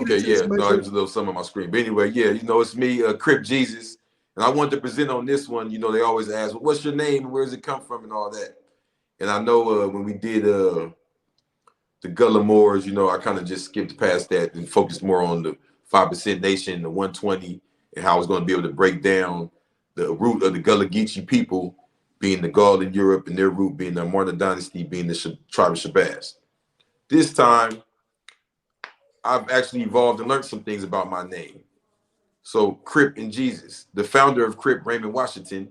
Okay, yeah, no, it was a little some on my screen. But anyway, yeah, it's me, Crip Jesus. And I wanted to present on this one. They always ask, well, what's your name and where does it come from and all that. And I know when we did the Gullah Wars, I kind of just skipped past that and focused more on the 5% Nation, the 120, and how I was going to be able to break down the root of the Gullah Geechee people being the Gaul in Europe and their root being the Marna dynasty, being the tribe of Shabazz. This time, I've actually evolved and learned some things about my name. So Crip and Jesus, the founder of Crip, Raymond Washington,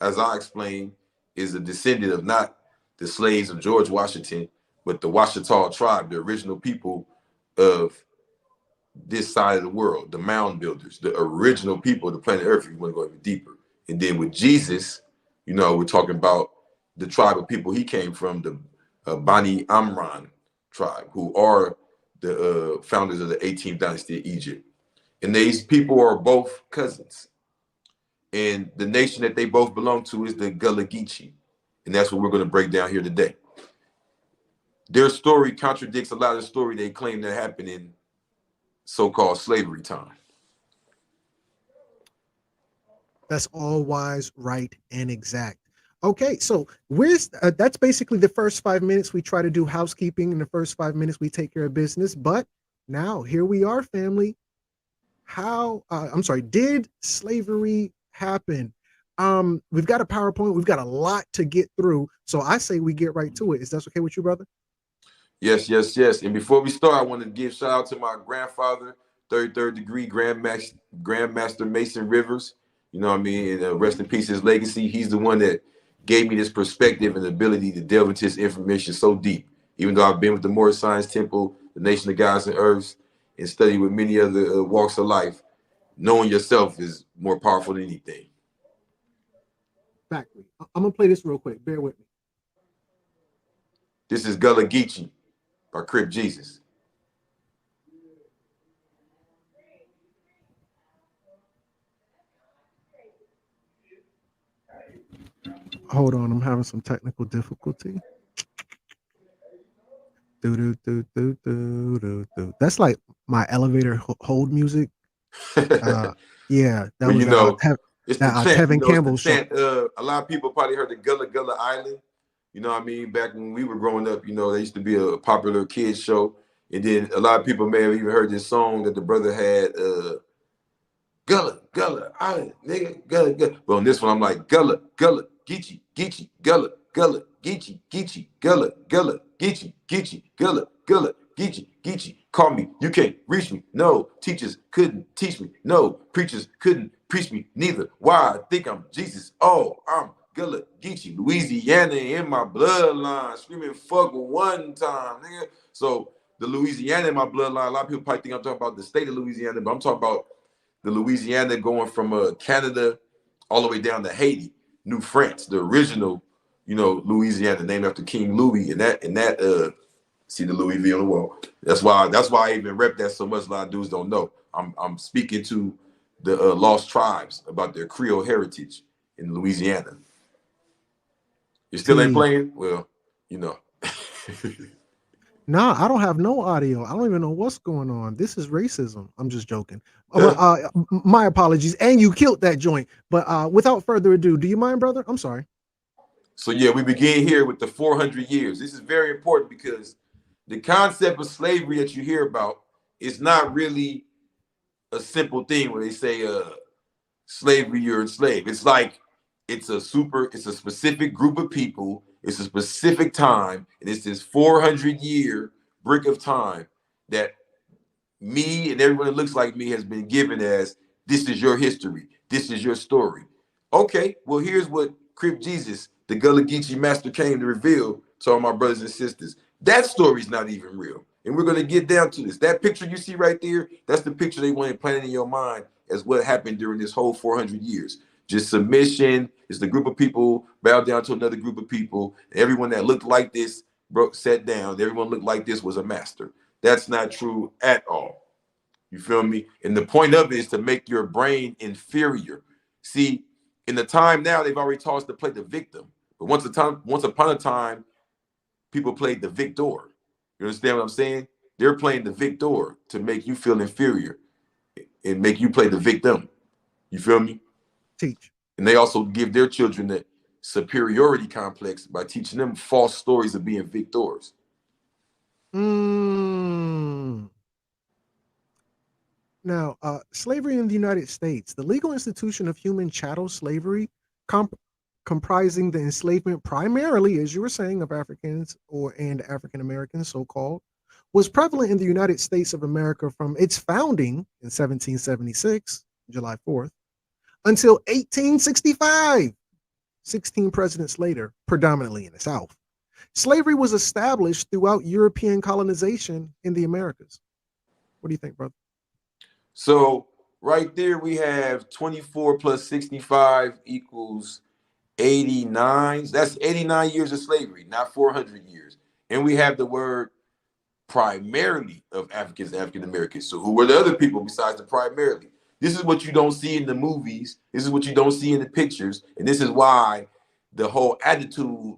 as I explained, is a descendant of not the slaves of George Washington, but the Washita tribe, the original people of this side of the world, the mound builders, the original people of the planet Earth, if you want to go even deeper. And then with Jesus, we're talking about the tribe of people he came from, the Bani Amran tribe, who are the founders of the 18th dynasty of Egypt. And these people are both cousins. And the nation that they both belong to is the Gullah Geechee. And that's what we're going to break down here today. Their story contradicts a lot of the story they claim that happened in so-called slavery time. That's all wise, right, and exact. Okay, so that's basically the first 5 minutes. We try to do housekeeping. In the first 5 minutes, we take care of business. But now here we are, family. Did slavery happen? We've got a PowerPoint. We've got a lot to get through. So I say we get right to it. Is that okay with you, brother? Yes, yes, yes. And before we start, I want to give shout out to my grandfather, 33rd degree Grandmaster Mason Rivers. You know what I mean? And rest in peace, his legacy. He's the one that gave me this perspective and ability to delve into this information so deep. Even though I've been with the Moorish Science Temple, the Nation of Gods and Earths, and studied with many other walks of life, knowing yourself is more powerful than anything. Exactly. I'm going to play this real quick. Bear with me. This is Gullah Geechee by Crip Jesus. Hold on, I'm having some technical difficulty. That's like my elevator hold music. Yeah, that was it's the chant, Tevin Campbell show. A lot of people probably heard the Gullah Island. You know what I mean? Back when we were growing up, they used to be a popular kids show. And then a lot of people may have even heard this song that the brother had, Gullah Island, nigga, Gullah. But on this one, I'm like, Gullah, Geechee, Gullah, Geechee, Gullah, Geechee, Gullah, Geechee. Call me, you can't reach me. No, teachers couldn't teach me. No, preachers couldn't preach me neither. Why? I think I'm Jesus. Oh, I'm Gullah Geechee, Louisiana in my bloodline, screaming fuck one time, nigga. So the Louisiana in my bloodline, a lot of people probably think I'm talking about the state of Louisiana, but I'm talking about the Louisiana going from Canada all the way down to Haiti, New France, the original, Louisiana, named after King Louis, and that see the Louis V on the wall. That's why I even rep that so much. A lot of dudes don't know. I'm speaking to the lost tribes about their Creole heritage in Louisiana. You still ain't playing? Well, Nah, I don't have no audio. I don't even know what's going on. This is racism. I'm just joking. My apologies. And you killed that joint. But without further ado, do you mind, brother? I'm sorry. So yeah, we begin here with the 400 years. This is very important because the concept of slavery that you hear about is not really a simple thing where they say slavery, you're enslaved. It's like it's a specific group of people. It's a specific time, and it's this 400-year brick of time that me and everyone that looks like me has been given as, this is your history, this is your story. Okay, well, here's what Crip Jesus, the Gullah Geechee master, came to reveal to all my brothers and sisters. That story's not even real. And we're going to get down to this. That picture you see right there, that's the picture they wanted planted in your mind as what happened during this whole 400 years. Just submission. It's the group of people bowed down to another group of people. Everyone that looked like this sat down. Everyone looked like this was a master. That's not true at all. You feel me? And the point of it is to make your brain inferior. See, in the time now, they've already taught us to play the victim. But once upon a time, people played the victor. You understand what I'm saying? they're playing the victor to make you feel inferior and make you play the victim. You feel me? Teach. And they also give their children the superiority complex by teaching them false stories of being victors. Mm. Now, slavery in the United States, the legal institution of human chattel slavery, comprising the enslavement primarily, as you were saying, of Africans and African Americans, so-called, was prevalent in the United States of America from its founding in 1776, July 4th, until 1865, 16 presidents later, predominantly in the South. Slavery was established throughout European colonization in the Americas. What do you think, brother? So right there we have 24 plus 65 equals 89. That's 89 years of slavery, not 400 years. And we have the word primarily of Africans and African Americans. So who were the other people besides the primarily? This is what you don't see in the movies. This is what you don't see in the pictures. And this is why the whole attitude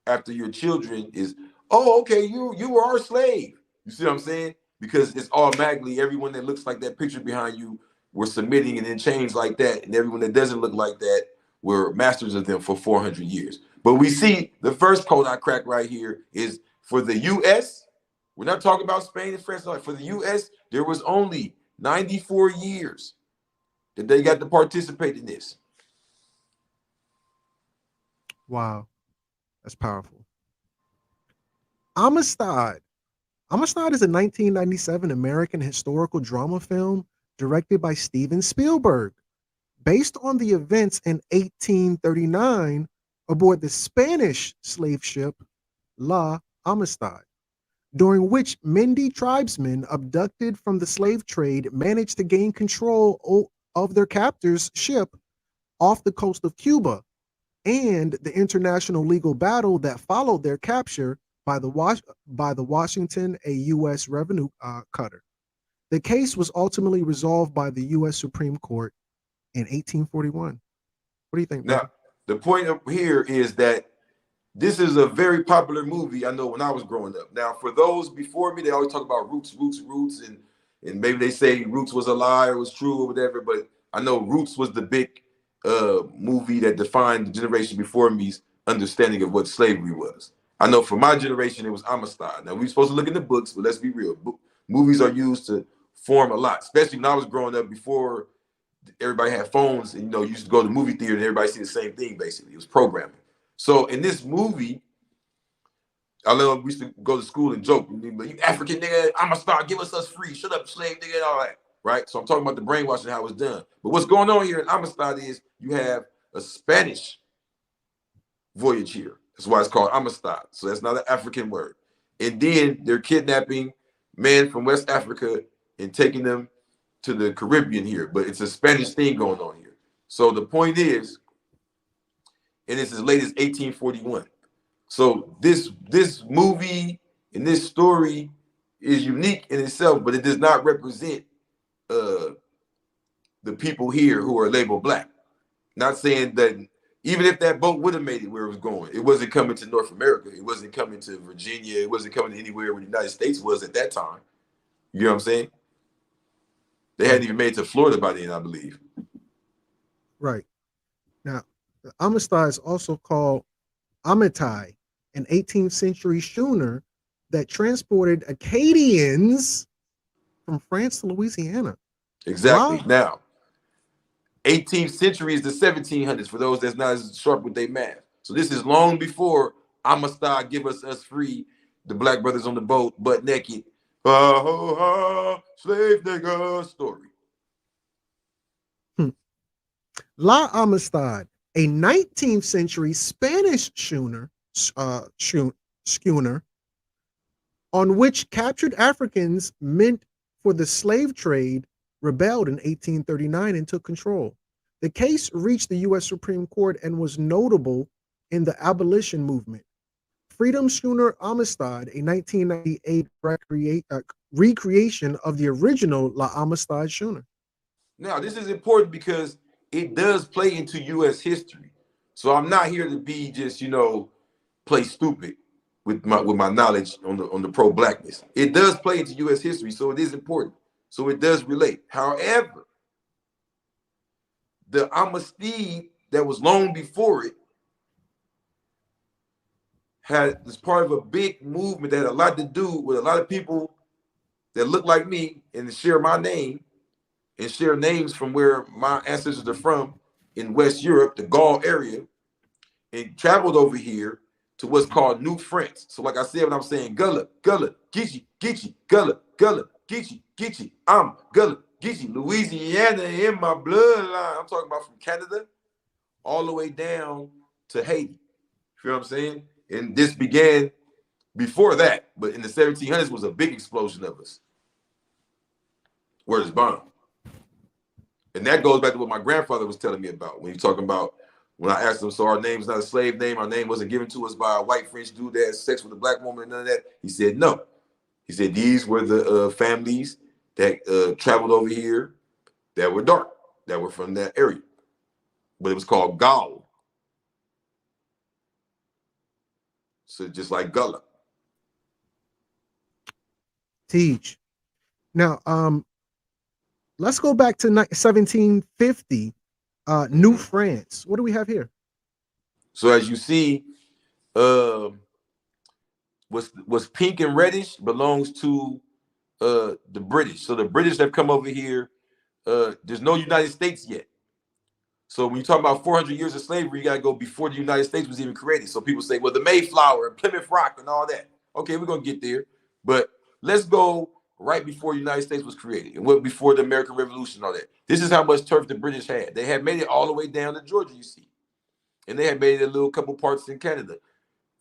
after your children is, oh, okay, you were our slave. You see what I'm saying? Because it's automatically everyone that looks like that picture behind you were submitting and then changed like that. And everyone that doesn't look like that were masters of them for 400 years. But we see the first code I crack right here is for the U.S. We're not talking about Spain and France. For the U.S., there was only 94 years that they got to participate in this. Wow, that's powerful. Amistad. Amistad is a 1997 American historical drama film directed by Steven Spielberg, based on the events in 1839 aboard the Spanish slave ship La Amistad, during which Mende tribesmen abducted from the slave trade managed to gain control of their captor's ship off the coast of Cuba, and the international legal battle that followed their capture by the Washington, a U.S. revenue cutter. The case was ultimately resolved by the U.S. Supreme Court in 1841. What do you think, brother? Now, the point up here is that this is a very popular movie. I know when I was growing up. Now, for those before me, they always talk about Roots, and maybe they say Roots was a lie or was true or whatever. But I know Roots was the big movie that defined the generation before me's understanding of what slavery was. I know for my generation, it was Amistad. Now, we're supposed to look in the books, but let's be real. Movies are used to form a lot, especially when I was growing up before everybody had phones and, you used to go to the movie theater and everybody see the same thing, basically. It was programming. So in this movie, I love we used to go to school and joke, you African nigga, Amistad, give us free, shut up, slave nigga, and all that, right? So I'm talking about the brainwashing, how it's done. But what's going on here in Amistad is you have a Spanish voyage here. That's why it's called Amistad. So that's not an African word. And then they're kidnapping men from West Africa and taking them to the Caribbean here. But it's a Spanish thing going on here. So the point is, and it's as late as 1841. So this movie and this story is unique in itself, but it does not represent the people here who are labeled black. Not saying that even if that boat would have made it where it was going, it wasn't coming to North America. It wasn't coming to Virginia. It wasn't coming to anywhere where the United States was at that time. You know what I'm saying? They hadn't even made it to Florida by then, I believe. Right. Now, the Amistad is also called Amitai, an 18th century schooner that transported Acadians from France to Louisiana. Exactly. Wow. Now, 18th century is the 1700s for those that's not as sharp with their math. So this is long before Amistad give us free, the black brothers on the boat, butt naked, slave nigga story. La Amistad, a 19th century Spanish schooner on which captured Africans meant for the slave trade, rebelled in 1839 and took control. The case reached the U.S. Supreme Court and was notable in the abolition movement. Freedom Schooner Amistad, a 1998 recreation of the original La Amistad schooner. Now, this is important because it does play into U.S. history. So I'm not here to be just, play stupid, with my knowledge on the pro-blackness. It does play into U.S. history, so it is important. So it does relate. However, the Yamasee that was long before it had as part of a big movement that had a lot to do with a lot of people that look like me and share my name and share names from where my ancestors are from in West Europe, the Gaul area, and traveled over here to what's called New France. So like I said, when I'm saying Gullah, Gullah, Geechee, Geechee, Gullah, Gullah, Geechee, Geechee, I'm Gullah, Geechee, Louisiana in my bloodline. I'm talking about from Canada all the way down to Haiti. You feel what I'm saying? And this began before that, but in the 1700s was a big explosion of us. Word is bond. And that goes back to what my grandfather was telling me about when he talking about when I asked him, so our name's not a slave name, our name wasn't given to us by a white French dude that had sex with a black woman and none of that. He said, no. He said, these were the families that traveled over here that were dark, that were from that area. But it was called Gaul. So just like Gullah. Teach. Now, let's go back to 1750, New France. What do we have here? So as you see, what's pink and reddish belongs to the British. So the British have come over here. There's no United States yet. So when you talk about 400 years of slavery, you got to go before the United States was even created. So people say, well, the Mayflower and Plymouth Rock and all that. Okay, we're going to get there. But let's go right before the United States was created and what before the American Revolution and all that. This is how much turf the British had. They had made it all the way down to Georgia, you see. And they had made it a little couple parts in Canada.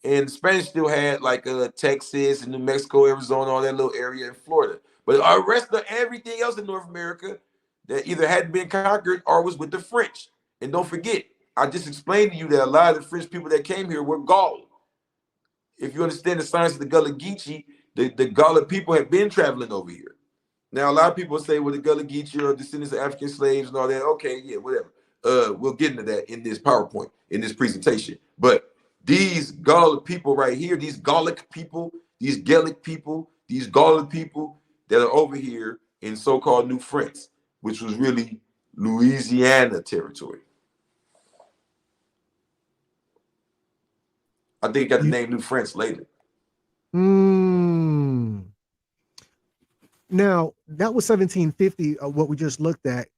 And the Spanish still had like Texas and New Mexico, Arizona, all that little area in Florida. But the rest of everything else in North America that either hadn't been conquered or was with the French. And don't forget, I just explained to you that a lot of the French people that came here were Gaul. If you understand the science of the Gullah Geechee, the Gullah people have been traveling over here. Now, a lot of people say, well, the Gullah Geechee are descendants of African slaves and all that. Okay, yeah, whatever. We'll get into that in this PowerPoint, in this presentation. But these Gullah people right here, these Gallic people, these Gaelic people, these Gullah people that are over here in so-called New France, which was really Louisiana territory. I think it got the name New France later. Now, that was 1750, what we just looked at.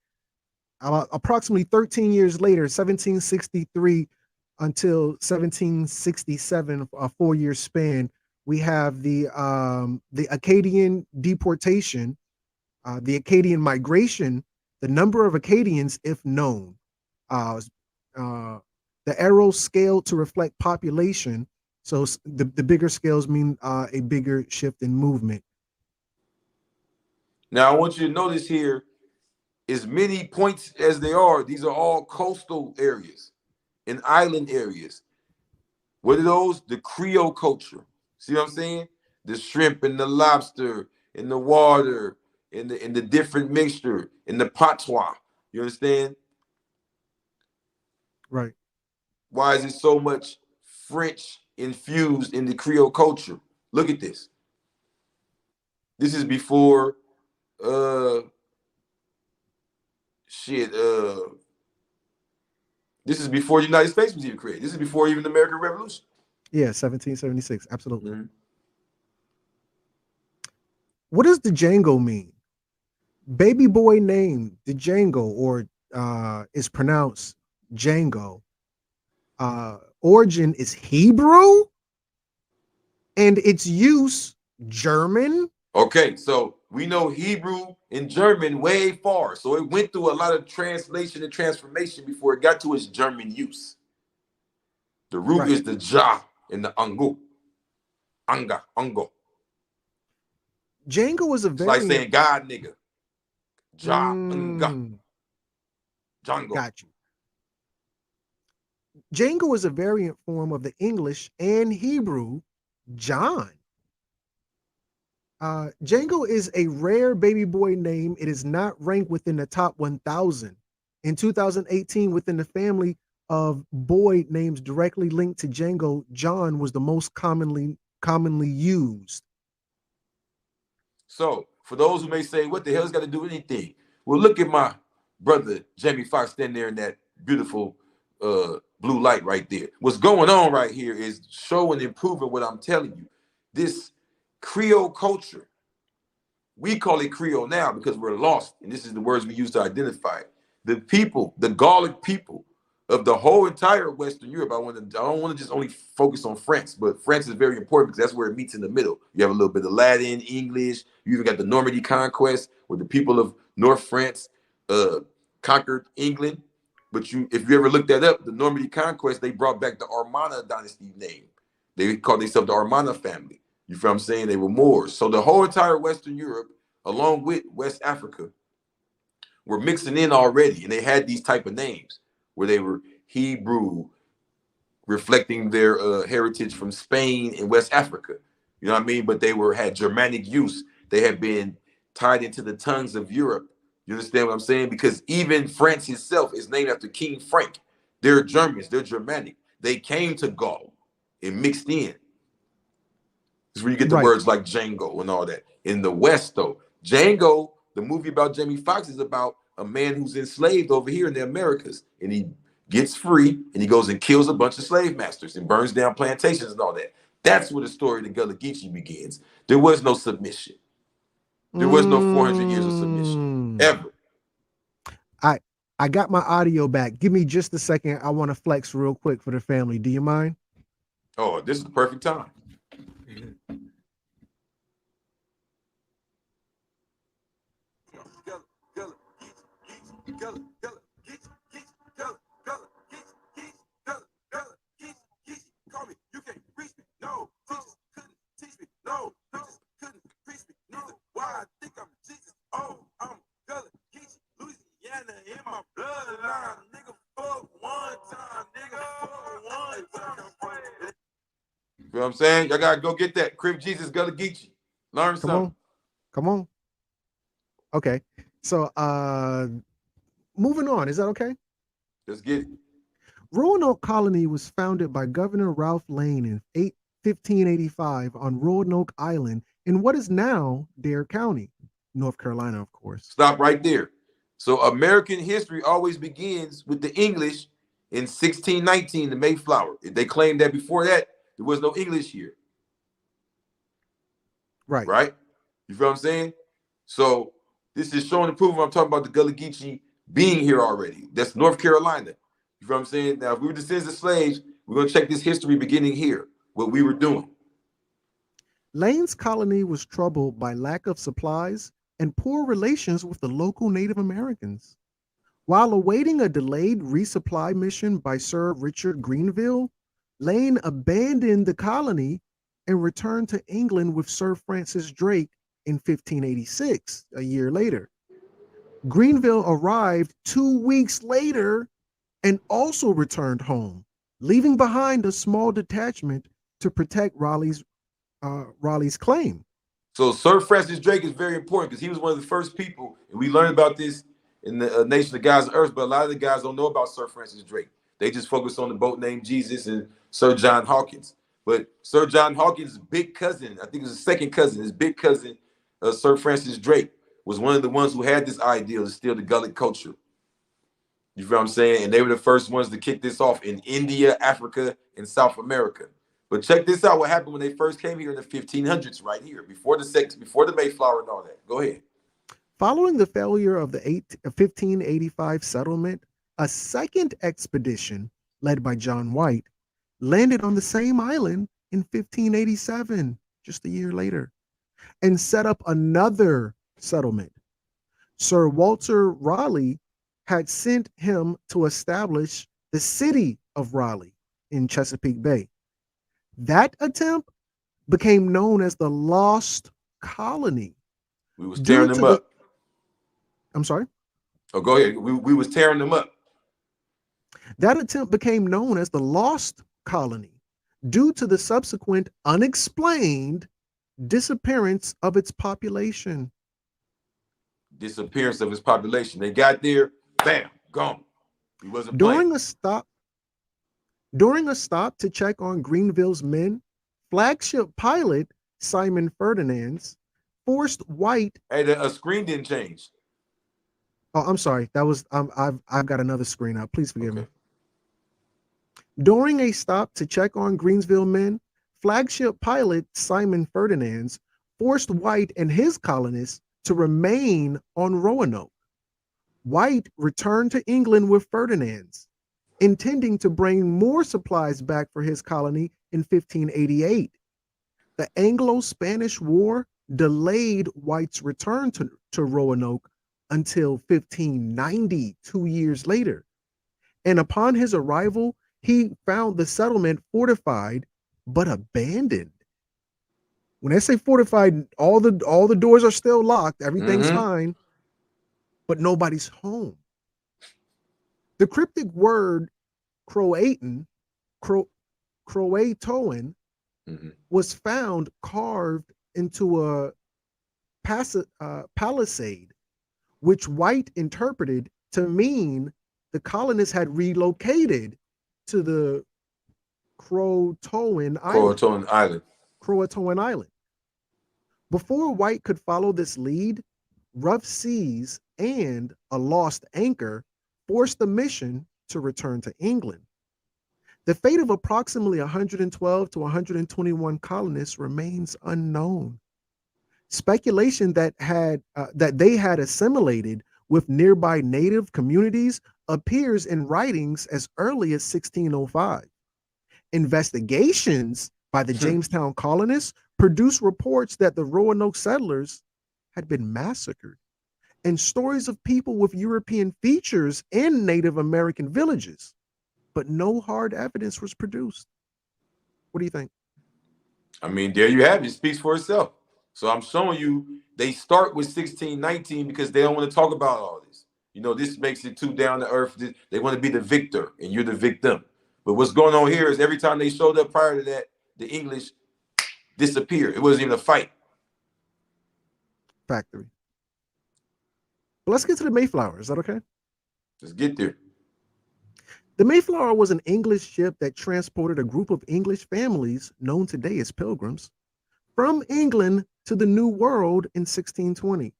Approximately 13 years later, 1763 until 1767, a 4-year span, we have the Acadian deportation, the Acadian migration, the number of Acadians, if known. The arrows scaled to reflect population. So the bigger scales mean a bigger shift in movement. Now, I want you to notice here, as many points as they are, these are all coastal areas and island areas. What are those? The Creole culture. See what I'm saying? The shrimp and the lobster and the water and the different mixture and the patois. You understand? Right. Why is it so much French infused in the Creole culture? Look at this. This is before this is before the United States was even created. This is before even the American Revolution. Yeah, 1776. Absolutely. Mm-hmm. What does the Django mean? Baby boy name, the Django, or is pronounced Django. Origin is Hebrew, and its use German. Okay, so we know Hebrew and German way far. So it went through a lot of translation and transformation before it got to its German use. The root is the ja and the ango. Anga, ango. Django was a very... It's like saying God, nigga. Ja, anga. Django. Got you. Django is a variant form of the English and Hebrew John. Django is a rare baby boy name. It is not ranked within the top 1,000. In 2018, within the family of boy names directly linked to Django, John was the most commonly commonly used? So for those who may say, what the hell's got to do with anything? Well, look at my brother Jamie Foxx standing there in that beautiful blue light right there. What's going on right here is showing and proving what I'm telling you. This Creole culture, we call it Creole now because we're lost, and this is the words we use to identify it. The people, the Gallic people of the whole entire Western Europe. I don't want to just only focus on France, but France is very important because that's where it meets in the middle. You have a little bit of Latin, English. You even got the Normandy conquest, where the people of North France conquered England. But if you ever look that up, the Normandy conquest, they brought back the Armana dynasty name. They called themselves the Armana family. You feel what I'm saying? They were Moors. So the whole entire Western Europe, along with West Africa, were mixing in already, and they had these type of names where they were Hebrew, reflecting their heritage from Spain and West Africa. You know what I mean? But they had Germanic use. They had been tied into the tongues of Europe. You understand what I'm saying? Because even France itself is named after King Frank. They're Germans. They're Germanic. They came to Gaul and mixed in. This is where you get the words like Django and all that. In the West, though, Django, the movie about Jamie Foxx, is about a man who's enslaved over here in the Americas, and he gets free and he goes and kills a bunch of slave masters and burns down plantations and all that. That's where the story of the Gullah and Ogeechee begins. There was no submission. There was no 400 years of submission ever. I got my audio back. Give me just a second. I want to flex real quick for the family. Do you mind? Oh, this is the perfect time. Why I think I'm Jesus? Oh, I'm Gullah, Geechee, Louisiana in my bloodline, nigga. Fuck one time, nigga. Fuck one time. You know what I'm saying? Y'all gotta go get that Crib Jesus Gullah Geechee. Learn something. Come on. Okay. So moving on. Is that okay? Let's get it. Roanoke Colony was founded by Governor Ralph Lane in 1585 on Roanoke Island in what is now Dare County, North Carolina, of course. Stop right there. So American history always begins with the English in 1619, the Mayflower. They claimed that before that, there was no English here. Right? You feel what I'm saying? So this is showing and proving I'm talking about the Gullah Geechee being here already. That's North Carolina. You feel what I'm saying? Now, if we were descendants of slaves, we're going to check this history beginning here, what we were doing. Lane's colony was troubled by lack of supplies and poor relations with the local Native Americans. While awaiting a delayed resupply mission by Sir Richard Grenville, Lane abandoned the colony and returned to England with Sir Francis Drake in 1586, a year later. Grenville arrived 2 weeks later and also returned home, leaving behind a small detachment to protect Raleigh's claim. So Sir Francis Drake is very important because he was one of the first people, and we learned about this in the Nation of Gods and Earth, but a lot of the guys don't know about Sir Francis Drake. They just focus on the boat named Jesus and Sir John Hawkins. But Sir John Hawkins' big cousin, I think it was his second cousin, his big cousin, Sir Francis Drake, was one of the ones who had this idea to steal the Gullah culture. You feel what I'm saying? And they were the first ones to kick this off in India, Africa, and South America. But check this out, what happened when they first came here in the 1500s, right here, before the Mayflower and all that. Go ahead. Following the failure of the 1585 settlement, a second expedition led by John White landed on the same island in 1587, just a year later, and set up another settlement. Sir Walter Raleigh had sent him to establish the city of Raleigh in Chesapeake Bay. That attempt became known as the Lost Colony. We was tearing them up. I'm sorry? Oh, go ahead. We was tearing them up. That attempt became known as the Lost Colony due to the subsequent unexplained disappearance of its population. Disappearance of its population. They got there, bam, gone. He wasn't During a stop to check on Grenville's men, Flagship pilot Simon Ferdinand's forced white. Hey, the screen didn't change. Oh, I'm sorry. That was I've got another screen up. Please forgive me. Okay. During a stop to check on Greensville men, flagship pilot Simon Ferdinand's forced White and his colonists to remain on Roanoke. White returned to England with Ferdinand's, intending to bring more supplies back for his colony in 1588. The Anglo-Spanish War delayed White's return to Roanoke until 1590, 2 years later. And upon his arrival, he found the settlement fortified but abandoned. When I say fortified, all the doors are still locked, everything's fine, but nobody's home. The cryptic word Croatoan was found carved into a palisade, which White interpreted to mean the colonists had relocated to the Croatoan Island. Before White could follow this lead, rough seas and a lost anchor forced the mission to return to England. The fate of approximately 112 to 121 colonists remains unknown. Speculation that they had assimilated with nearby native communities appears in writings as early as 1605. Investigations by the Jamestown colonists produced reports that the Roanoke settlers had been massacred, and stories of people with European features in Native American villages, but no hard evidence was produced. What do you think? I mean, there you have it. It speaks for itself. So I'm showing you they start with 1619 because they don't want to talk about all this. You know, this makes it too down to earth. They want to be the victor and you're the victim. But what's going on here is every time they showed up prior to that, the English disappeared. It wasn't even a fight. Factory. But let's get to the Mayflower. Is that okay? Let's get there. The Mayflower was an English ship that transported a group of English families, known today as Pilgrims, from England to the New World in 1620.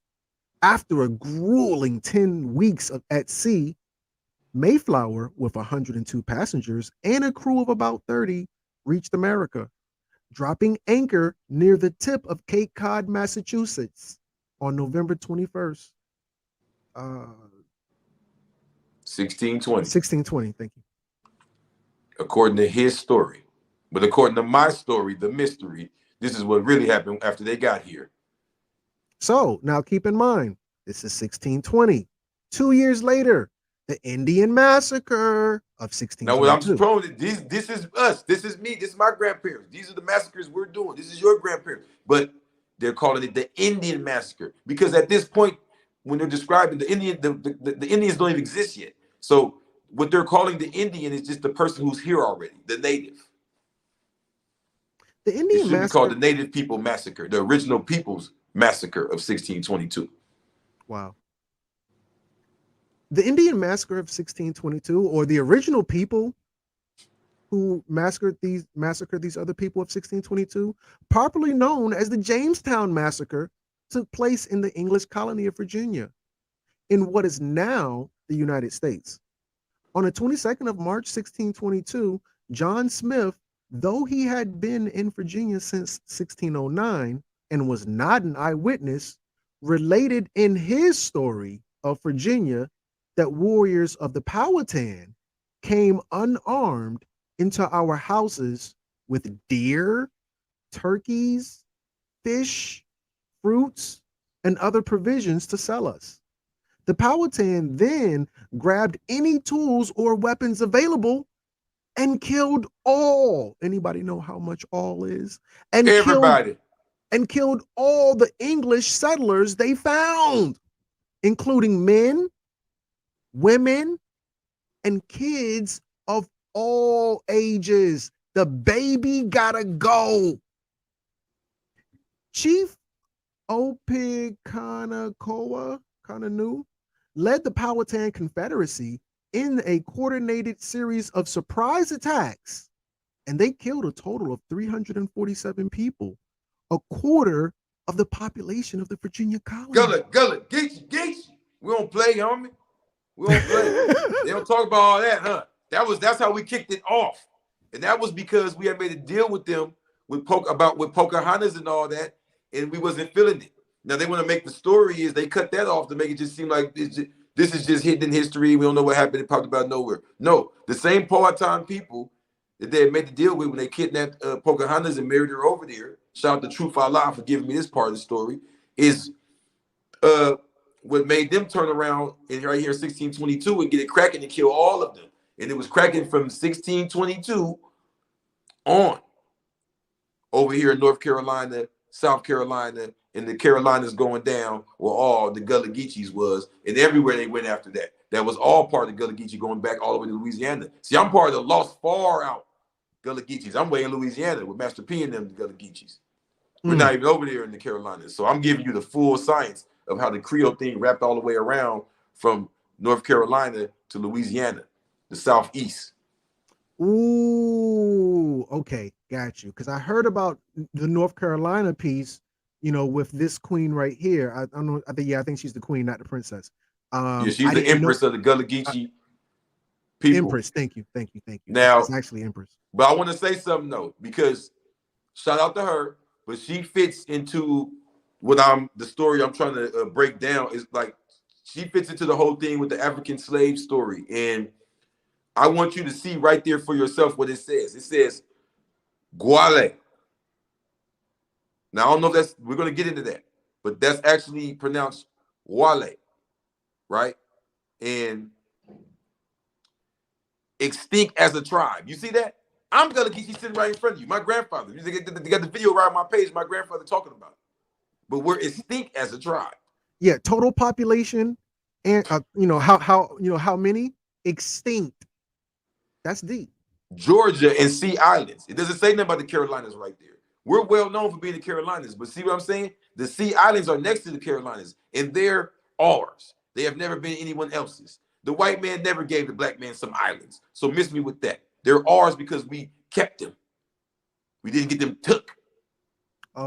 After a grueling 10 weeks at sea, Mayflower, with 102 passengers and a crew of about 30, reached America, dropping anchor near the tip of Cape Cod, Massachusetts on November 21st. 1620. 1620, thank you. According to his story. But according to my story, the mystery, this is what really happened after they got here. So now keep in mind, this is 1620. 2 years later, the Indian massacre of 1622. Now, what I'm prone, this is us. This is me. This is my grandparents. These are the massacres we're doing. This is your grandparents. But they're calling it the Indian massacre because at this point, when they're describing the Indian, the Indians don't even exist yet. So what they're calling the Indian is just the person who's here already, the native. The Indian it should massacre be called the Native People Massacre, the original People's Massacre of 1622. Wow. The Indian Massacre of 1622, or the original people who massacred these other people of 1622, popularly known as the Jamestown Massacre, took place in the English colony of Virginia, in what is now the United States. On the 22nd of March, 1622, John Smith, though he had been in Virginia since 1609 and was not an eyewitness, related in his story of Virginia that warriors of the Powhatan came unarmed into our houses with deer, turkeys, fish, fruits, and other provisions to sell us. The Powhatan then grabbed any tools or weapons available and killed all. Anybody know how much all is? And everybody. Killed all the English settlers they found, including men, women, and kids of all ages. The baby gotta go. Chief Opechancanough led the Powhatan Confederacy in a coordinated series of surprise attacks and they killed a total of 347 people, a quarter of the population of the Virginia colony. Gullah, Geechee. We don't play, homie. We don't play. They don't talk about all that, huh? That's how we kicked it off. And that was because we had made a deal with them with Pocahontas and all that, and we wasn't feeling it. Now they want to make the story is they cut that off to make it just seem like this is just hidden history. We don't know what happened. It popped about nowhere. No, the same part-time people that they had made the deal with when they kidnapped Pocahontas and married her over there. Shout out to Truth Allah for giving me this part of the story. Is what made them turn around and right here in 1622 and get it cracking and kill all of them. And it was cracking from 1622 on over here in North Carolina, South Carolina, and the Carolinas going down where all the Gullah Geechees was, and everywhere they went after that. That was all part of the Gullah Geechee going back all the way to Louisiana. See, I'm part of the lost far out Gullah Geechees. I'm way in Louisiana with Master P and them, the Gullah Geechees. We're not even over there in the Carolinas. So I'm giving you the full science of how the Creole thing wrapped all the way around from North Carolina to Louisiana, the Southeast. Ooh, okay, got you. Because I heard about the North Carolina piece, with this queen right here. I don't know. I think she's the queen, not the princess. Yeah, she's the empress of the Gullah Geechee people. Empress, thank you. Now, it's actually empress. But I want to say something though, because shout out to her, but she fits into the story I'm trying to break down is like she fits into the whole thing with the African slave story. And I want you to see right there for yourself what it says. It says Gullah. Now I don't know if we're going to get into that, but that's actually pronounced Wale, right? And extinct as a tribe. You see that? I'm Gullah Geechee sitting right in front of you. My grandfather. You got the video right on my page. My grandfather talking about it. But we're extinct as a tribe. Yeah, total population, and how many extinct. That's deep. Georgia and Sea Islands. It doesn't say nothing about the Carolinas right there. We're well known for being the Carolinas, but see what I'm saying? The Sea Islands are next to the Carolinas, and they're ours. They have never been anyone else's. The white man never gave the black man some islands. So miss me with that. They're ours because we kept them. We didn't get them took.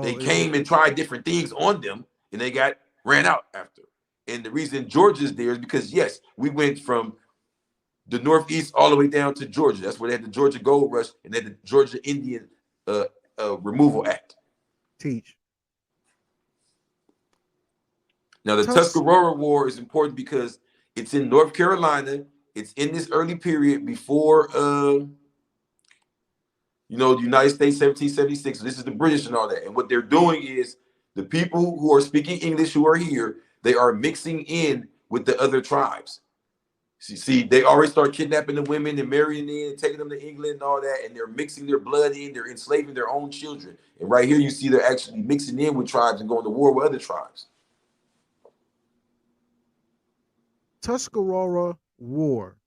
They came and tried different things on them, and they got ran out after. And the reason Georgia's there is because, yes, we went from the Northeast all the way down to Georgia. That's where they had the Georgia Gold Rush and they had the Georgia Indian Removal Act. Teach. Now, the Tuscarora War is important because it's in North Carolina. It's in this early period before, the United States, 1776. So this is the British and all that. And what they're doing is the people who are speaking English who are here, they are mixing in with the other tribes. See, they already start kidnapping the women and marrying in and taking them to England and all that, and they're mixing their blood in. They're enslaving their own children. And right here, you see they're actually mixing in with tribes and going to war with other tribes. Tuscarora War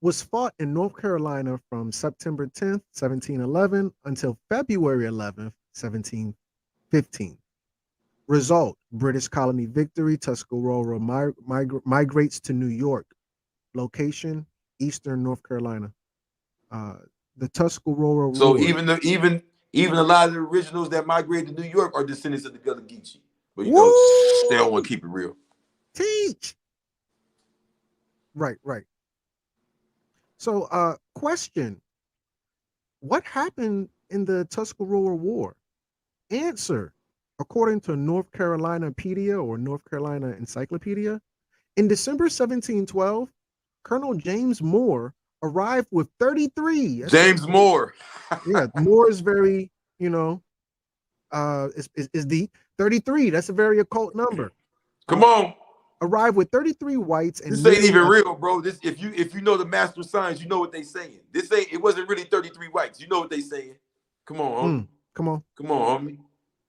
was fought in North Carolina from September 10th, 1711 until February 11th, 1715. Result, British colony victory. Tuscarora migrates to New York. Location, Eastern North Carolina. The Tuscarora War. So even a lot of the originals that migrated to New York are descendants of the Gullah Geechee. But they don't want to keep it real. Teach. Right. So, question. What happened in the Tuscarora War? Answer. According to North Carolinapedia or North Carolina Encyclopedia, in December 1712, Colonel James Moore arrived with 33. James Moore. Yeah, Moore is very, is deep. 33. That's a very occult number. Come on. Arrived with 33 whites, and this ain't even real, bro. This if you know the master of science, you know what they saying. It wasn't really 33 whites. You know what they saying. Come on, homie. Come on, homie.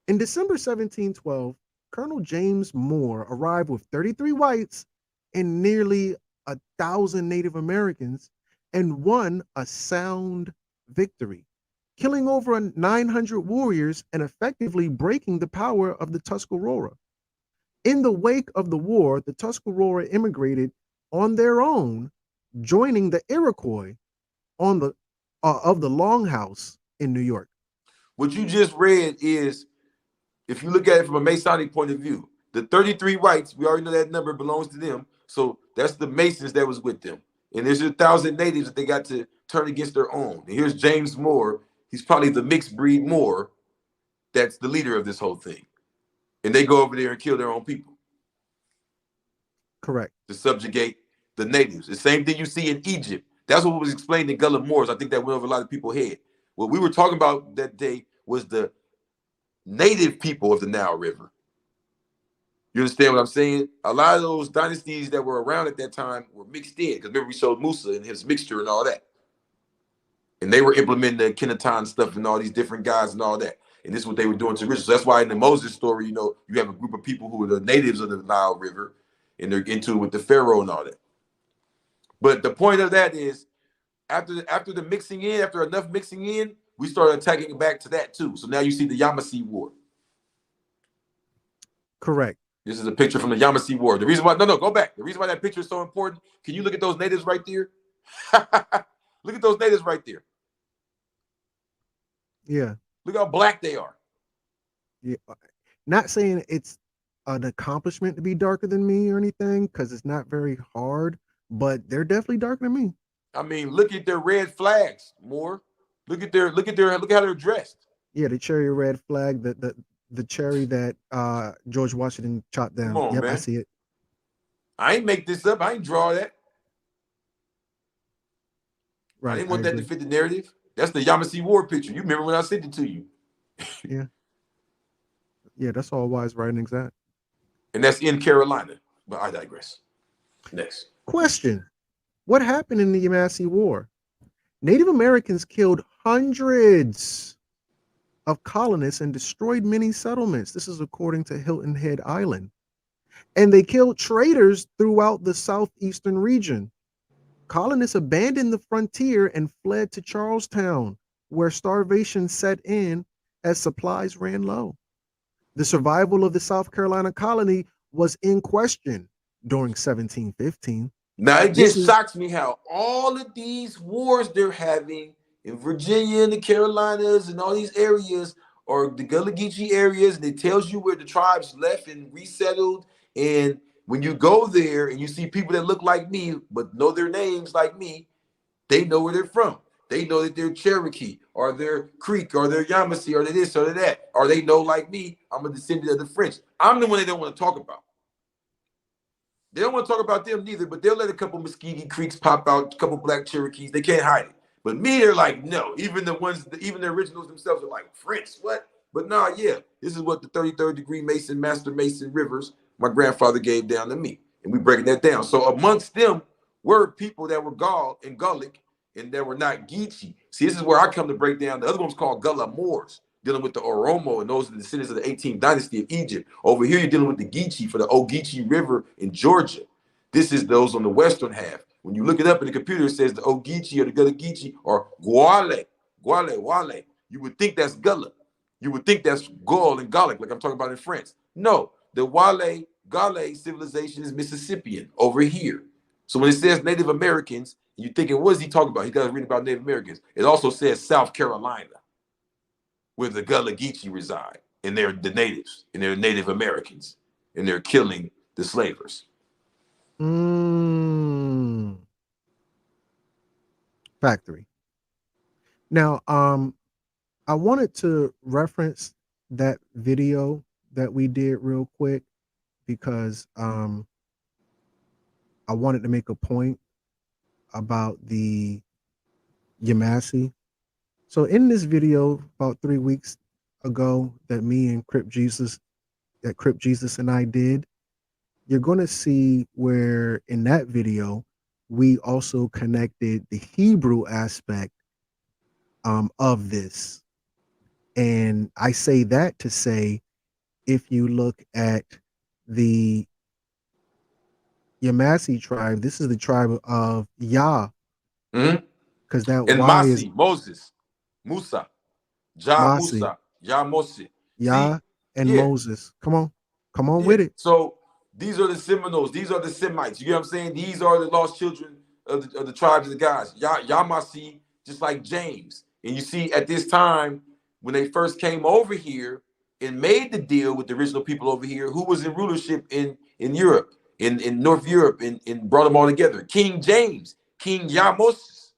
In December 1712, Colonel James Moore arrived with 33 whites and nearly 1,000 Native Americans and won a sound victory, killing over 900 warriors and effectively breaking the power of the Tuscarora. In the wake of the war, the Tuscarora immigrated on their own, joining the Iroquois of the Longhouse in New York. What you just read is, if you look at it from a Masonic point of view, the 33 whites, we already know that number belongs to them. So that's the Masons that was with them. And there's 1,000 natives that they got to turn against their own. And here's James Moore. He's probably the mixed breed Moore that's the leader of this whole thing. And they go over there and kill their own people. Correct. To subjugate the natives. The same thing you see in Egypt. That's what was explained in Gullah Wars. I think that went over a lot of people's head. What we were talking about that day was the native people of the Nile River. You understand what I'm saying? A lot of those dynasties that were around at that time were mixed in. Because remember, we showed Musa and his mixture and all that. And they were implementing the Kenaton stuff and all these different guys and all that. And this is what they were doing to rituals. So that's why in the Moses story, you know, you have a group of people who are the natives of the Nile River, and they're into it with the Pharaoh and all that. But the point of that is, after the mixing in, after enough mixing in, we started attacking back to that too. So now you see the Yamasee War. Correct. This is a picture from the Yamasee War. The reason why, no, go back. The reason why that picture is so important, can you look at those natives right there? Look at those natives right there. Yeah. Look how black they are. Yeah. Not saying it's an accomplishment to be darker than me or anything, because it's not very hard, but they're definitely darker than me. I mean, look at their red flags, Moore. Look how they're dressed. Yeah, the cherry red flag, the cherry that George Washington chopped down. Come on, yep, man. I see it. I ain't make this up. I ain't draw that. Right. I didn't want that to fit the narrative. That's the Yamasee War picture. You remember when I sent it to you? Yeah. Yeah, that's all wise, right, and exact. And that's in Carolina. But I digress. Next. Question. What happened in the Yamasee War? Native Americans killed hundreds of colonists and destroyed many settlements. This is according to Hilton Head Island. And they killed traders throughout the southeastern region. Colonists abandoned the frontier and fled to Charlestown, where starvation set in as supplies ran low. The survival of the South Carolina colony was in question during 1715. Now, it just shocks me how all of these wars they're having in Virginia and the Carolinas and all these areas are the Gullah and Ogeechee areas, and it tells you where the tribes left and resettled. And when you go there and you see people that look like me but know their names like me, they know where they're from. They know that they're Cherokee or they're Creek or they're Yamasee or they're this or they're that. Or they know like me, I'm a descendant of the French. I'm the one they don't want to talk about. They don't want to talk about them neither, but they'll let a couple Muscogee Creeks pop out, a couple Black Cherokees. They can't hide it. But me, they're like, no. Even the originals themselves are like, French, what? But nah, yeah. This is what the 33rd degree Mason, Master Mason Rivers, my grandfather gave down to me. And we breaking that down. So amongst them were people that were Gaul and Gullick and that were not Geechee. See, this is where I come to break down. The other one's called Gullah Moors, dealing with the Oromo, and those are the descendants of the 18th dynasty of Egypt. Over here, you're dealing with the Geechee for the Ogeechee River in Georgia. This is those on the western half. When you look it up in the computer, it says the Ogeechee or the Gullah Geechee or Wale. You would think that's Gullah. You would think that's Gaul and Gallic, like I'm talking about in France. No, the Gale civilization is Mississippian over here. So when it says Native Americans, you're thinking, what is he talking about? He got to read about Native Americans. It also says South Carolina, where the Gullah Geechee reside, and they're the natives, and they're Native Americans, and they're killing the slavers. Factory. Now, I wanted to reference that video that we did real quick because I wanted to make a point about the Yamasee. So in this video about 3 weeks ago that me and Crip Jesus and I did, you're going to see where in that video we also connected the Hebrew aspect of this. And I say that to say, if you look at the Yamasee tribe, this is the tribe of Yah. Because that and Y Masi, is Moses, Musa, Masi. Yamasee. Yah and Moses. Come on with it. So these are the Seminoles. These are the Semites. You get what I'm saying? These are the lost children of the tribes of the guys. Yamasee, just like James. And you see, at this time, when they first came over here and made the deal with the original people over here, who was in rulership in Europe, in North Europe, and brought them all together? King James, King Yamasee.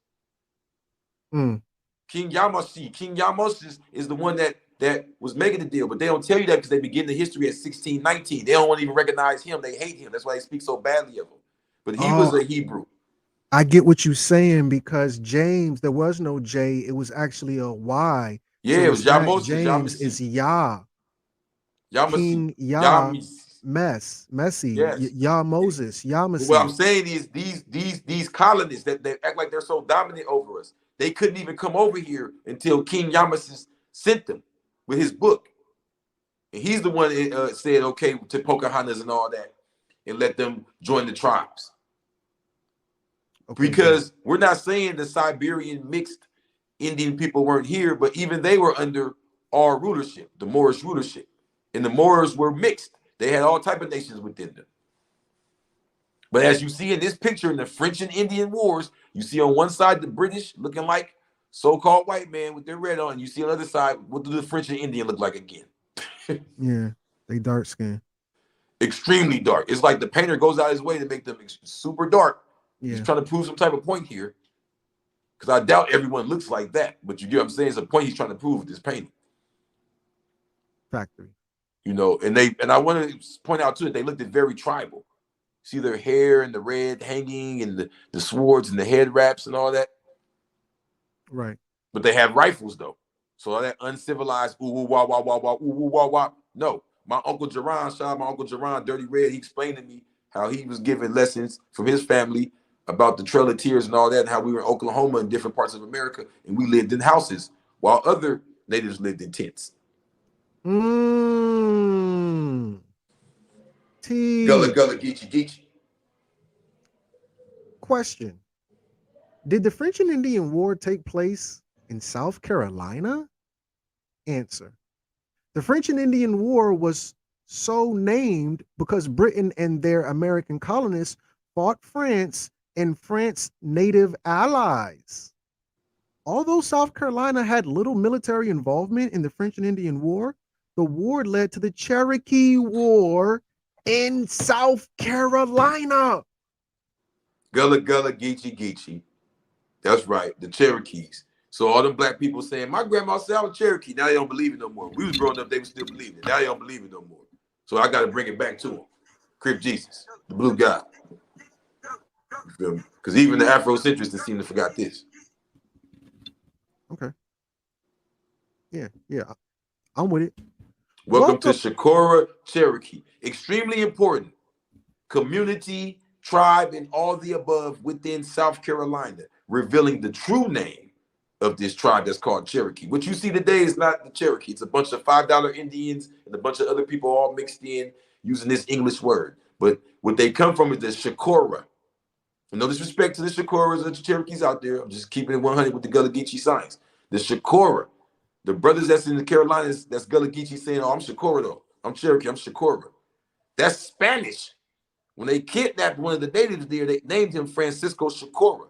King Yamasee. King Yamasee is the one that was making the deal, but they don't tell you that because they begin the history at 1619. They don't even recognize him. They hate him. That's why they speak so badly of him. But he was a Hebrew. I get what you're saying, because James, there was no J, it was actually a Y. Yeah, so it was Yamasee. James is Yah. King Yah, Messi, Yes. Yah Moses, Yamasee. What I'm saying is these colonists that they act like they're so dominant over us, they couldn't even come over here until King Yamasee sent them with his book. And he's the one that said, okay, to Pocahontas and all that, and let them join the tribes. Okay, because we're not saying the Siberian mixed Indian people weren't here, but even they were under our rulership, the Moorish rulership. And the Moors were mixed. They had all type of nations within them. But as you see in this picture in the French and Indian Wars, you see on one side the British looking like so-called white man with their red on. You see on the other side, what do the French and Indian look like again? Yeah, they dark skin. Extremely dark. It's like the painter goes out his way to make them super dark. Yeah. He's trying to prove some type of point here. Because I doubt everyone looks like that. But you get what I'm saying? It's a point he's trying to prove with this painting. Factory. You know, and I want to point out too that they looked at very tribal. See their hair and the red hanging and the swords and the head wraps and all that. Right. But they have rifles though. So all that uncivilized ooh wah wah wah wah ooh wah wah. No. My Uncle Jerron, shout out my Uncle Jerron, Dirty Red, he explained to me how he was giving lessons from his family about the Trail of Tears and all that, and how we were in Oklahoma and different parts of America, and we lived in houses while other natives lived in tents. Gullah, Gullah, Geechee, Geechee. Question. Did the French and Indian War take place in South Carolina? Answer. The French and Indian War was so named because Britain and their American colonists fought France and France's native allies. Although South Carolina had little military involvement in the French and Indian War, the war led to the Cherokee War in South Carolina. Gullah, Geechee, Geechee. That's right, the Cherokees. So all them black people saying, my grandma said I was Cherokee. Now they don't believe it no more. We was growing up, they were still believing it. Now they don't believe it no more. So I got to bring it back to them. Crip Jesus, the blue guy. You feel me? Because even the Afrocentrists seem to forgot this. Okay. Yeah. I'm with it. Welcome to Shakur, Cherokee. Extremely important. Community, tribe, and all the above within South Carolina, revealing the true name of this tribe that's called Cherokee. What you see today is not the Cherokee. It's a bunch of $5 Indians and a bunch of other people all mixed in using this English word. But what they come from is the Shakur. No disrespect to the Shakuras or the Cherokees out there. I'm just keeping it 100 with the Gullah Geechee science. The Shakur, the brothers that's in the Carolinas, that's Gullah Geechee saying, oh, I'm Shakur though. I'm Cherokee, I'm Shakur. That's Spanish. When they kidnapped one of the natives there, they named him Francisco Shakur.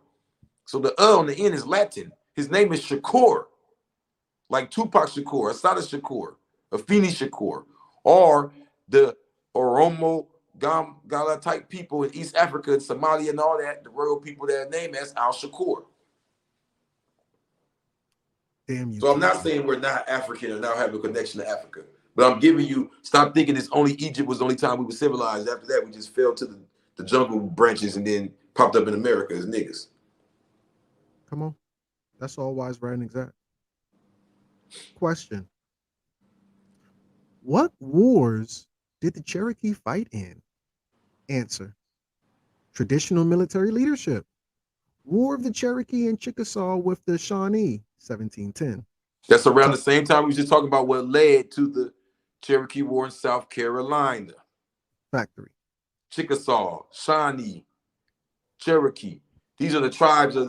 So the on the end is Latin. His name is Shakur, like Tupac Shakur, Asada Shakur, Afeni Shakur, or the Oromo Gala type people in East Africa and Somalia and all that, the royal people that are named as Al Shakur. Damn you. So I'm not saying we're not African or now have a connection to Africa, but I'm giving you, stop thinking it's only Egypt was the only time we were civilized. After that, we just fell to the jungle branches and then popped up in America as niggas. Come on. That's all wise, right, and exact. Question. What wars did the Cherokee fight in? Answer. Traditional military leadership. War of the Cherokee and Chickasaw with the Shawnee, 1710. That's around the same time we was just talking about what led to the Cherokee War in South Carolina. Factory. Chickasaw, Shawnee, Cherokee. These are the tribes of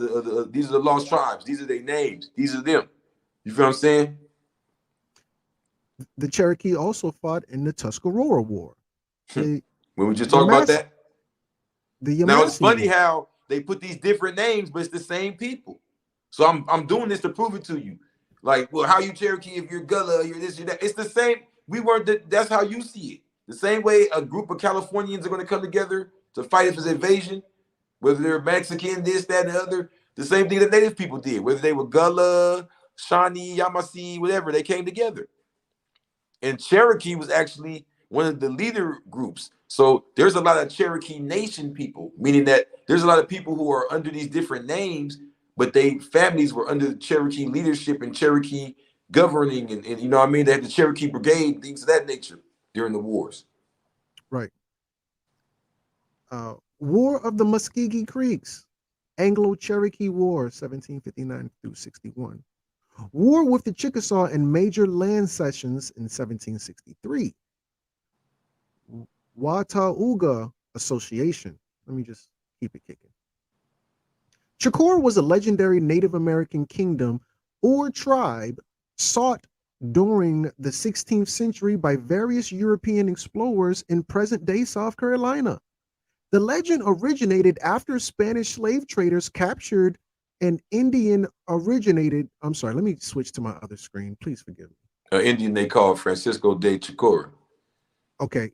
these are the lost tribes. These are their names. These are them. You feel what I'm saying? The Cherokee also fought in the Tuscarora War. When we just talk about that. The Yamasee now it's funny War. how they put these different names, but it's the same people. So I'm doing this to prove it to you. Like, well, how you Cherokee if you're Gullah, you're this, you're that. It's the same. We weren't. That's how you see it. The same way a group of Californians are going to come together to fight against invasion, whether they're Mexican, this, that, and the other. The same thing that Native people did, whether they were Gullah, Shawnee, Yamasee, whatever. They came together. And Cherokee was actually one of the leader groups. So there's a lot of Cherokee Nation people, meaning that there's a lot of people who are under these different names, but they families were under the Cherokee leadership and Cherokee governing, and you know what I mean? They had the Cherokee Brigade, things of that nature during the wars. Right. War of the Muskegee Creeks, Anglo-Cherokee War, 1759 through 61. War with the Chickasaw and major land cessions in 1763. Watauga Association. Let me just keep it kicking. Shakur was a legendary Native American kingdom or tribe sought during the 16th century by various European explorers in present-day South Carolina. The legend originated after Spanish slave traders captured an Indian originated. I'm sorry, let me switch to my other screen. Please forgive me. Indian they call Francisco de Chicora. Okay.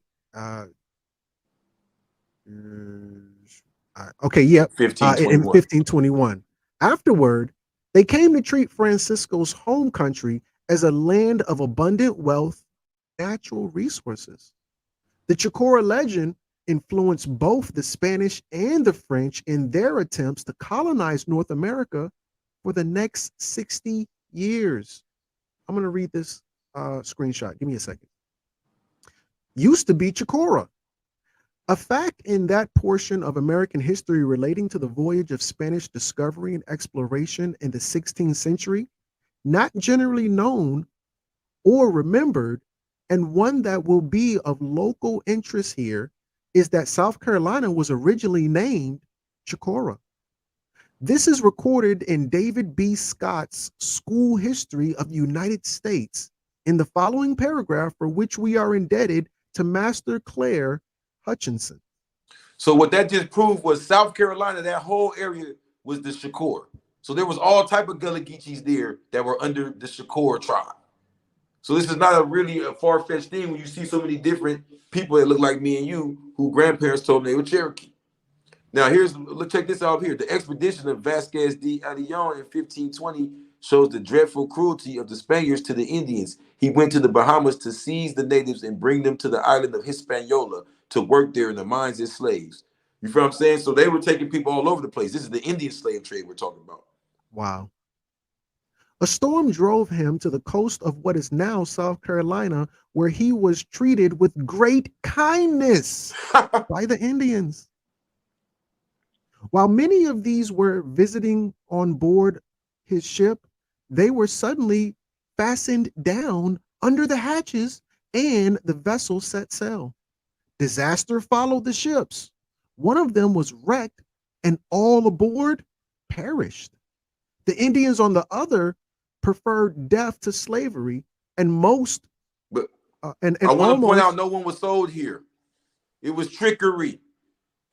Okay, yep. 1521. In 1521. Afterward, they came to treat Francisco's home country as a land of abundant wealth and natural resources. The Chicora legend influenced both the Spanish and the French in their attempts to colonize North America for the next 60 years. I'm going to read this screenshot. Give me a second. Used to be Chicora. A fact in that portion of American history relating to the voyage of Spanish discovery and exploration in the 16th century, not generally known or remembered, and one that will be of local interest here, is that South Carolina was originally named Chicora. This is recorded in David B. Scott's School History of the United States in the following paragraph, for which we are indebted to Master Claire Hutchinson. So what that just proved was South Carolina, that whole area was the Shakur. So there was all type of Gullah Geechees there that were under the Shakur tribe. So this is not a really a far-fetched thing when you see so many different people that look like me and you who grandparents told them they were Cherokee. Now let's check this out here. The expedition of Vasquez de Ayllon in 1520 shows the dreadful cruelty of the Spaniards to the Indians. He went to the Bahamas to seize the natives and bring them to the island of Hispaniola to work there in the mines as slaves. You feel what I'm saying? So they were taking people all over the place. This is the Indian slave trade we're talking about. Wow. A storm drove him to the coast of what is now South Carolina, where he was treated with great kindness by the Indians. While many of these were visiting on board his ship, they were suddenly fastened down under the hatches and the vessel set sail. Disaster followed the ships. One of them was wrecked and all aboard perished. The Indians on the other preferred death to slavery, and most but and I want to point almost out no one was sold here. It was trickery.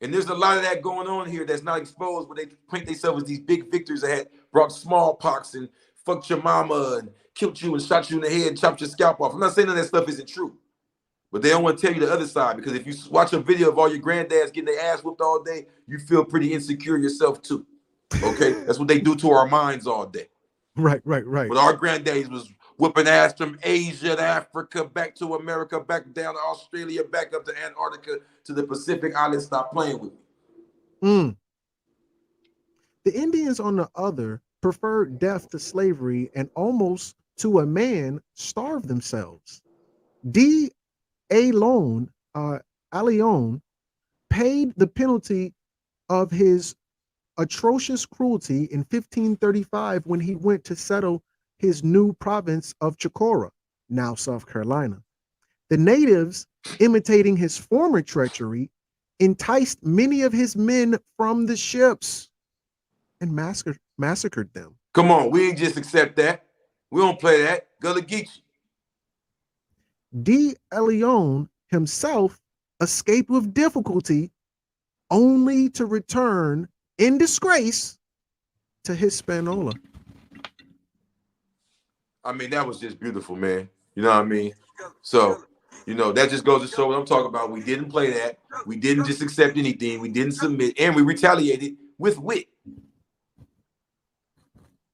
And there's a lot of that going on here that's not exposed, but they paint themselves as these big victors that had brought smallpox and fucked your mama and killed you and shot you in the head and chopped your scalp off. I'm not saying that stuff isn't true, but they don't want to tell you the other side, because if you watch a video of all your granddads getting their ass whooped all day, you feel pretty insecure yourself too. Okay? That's what they do to our minds all day. Right. But our granddaddies was whooping ass from Asia to Africa, back to America, back down to Australia, back up to Antarctica, to the Pacific Islands. Stop playing with me. The Indians on the other preferred death to slavery and almost to a man starved themselves. D. Ayllon paid the penalty of his atrocious cruelty in 1535 when he went to settle his new province of Chicora, now South Carolina. The natives, imitating his former treachery, enticed many of his men from the ships and massacred them. Come on, we ain't just accept that. We don't play that. Gullah Geechee. D. Ayllon himself escaped with difficulty, only to return in disgrace to Hispaniola. I mean, that was just beautiful, man. You know what I mean? So, that just goes to show what I'm talking about. We didn't play that. We didn't just accept anything. We didn't submit, and we retaliated with wit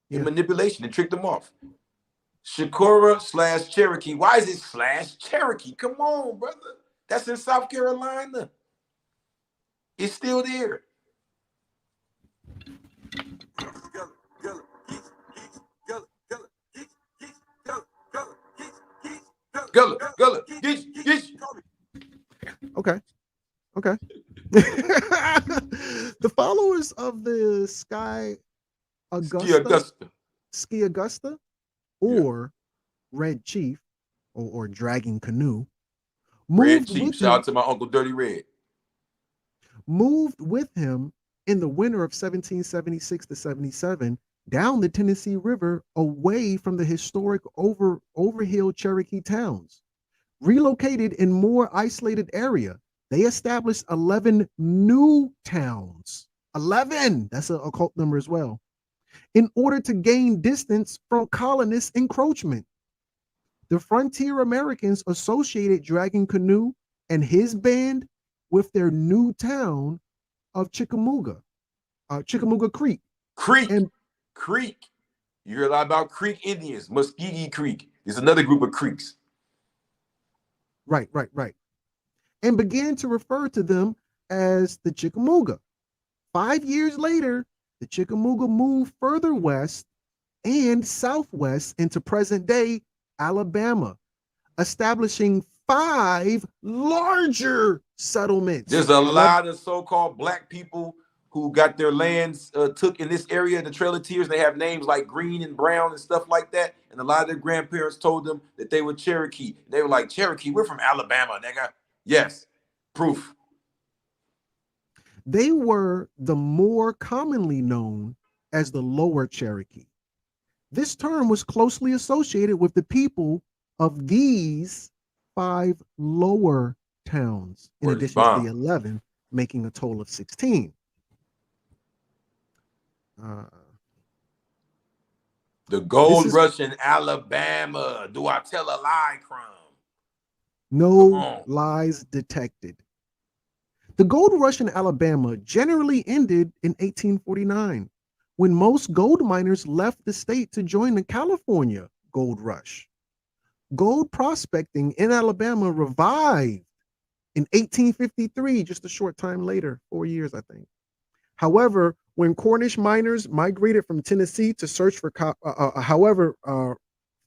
and manipulation and tricked them off. Shakur / Cherokee. Why is it / Cherokee? Come on, brother. That's in South Carolina. It's still there. Gullah, Geechee. Okay. The followers of the Ski Augusta, or Red Chief, or Dragging Canoe, Red Chief. Shout out to my Uncle Dirty Red. Moved with him in the winter of 1776 to 77 down the Tennessee River away from the historic overhill Cherokee towns. Relocated in more isolated area, they established 11 new towns. 11! That's an occult number as well. In order to gain distance from colonists' encroachment. The frontier Americans associated Dragging Canoe and his band with their new town of Chickamauga Creek. Creek. You hear a lot about Creek Indians, Muskegee Creek. There's another group of creeks. Right. And began to refer to them as the Chickamauga. 5 years later, the Chickamauga moved further west and southwest into present-day Alabama, establishing 5 larger settlements. There's a lot of so-called black people who got their lands took in this area, the Trail of Tears. They have names like Green and Brown and stuff like that. And a lot of their grandparents told them that they were Cherokee. They were like, Cherokee, we're from Alabama, nigga. Yes, proof. They were the more commonly known as the Lower Cherokee. This term was closely associated with the people of these 5 lower towns, in addition to the 11, making a total of 16. The gold rush in Alabama. Do I tell a lie, Crumb? No lies detected. The gold rush in Alabama generally ended in 1849, when most gold miners left the state to join the California gold rush. Gold prospecting in Alabama revived in 1853, just a short time later, 4 years, I think. However, when Cornish miners migrated from Tennessee to search for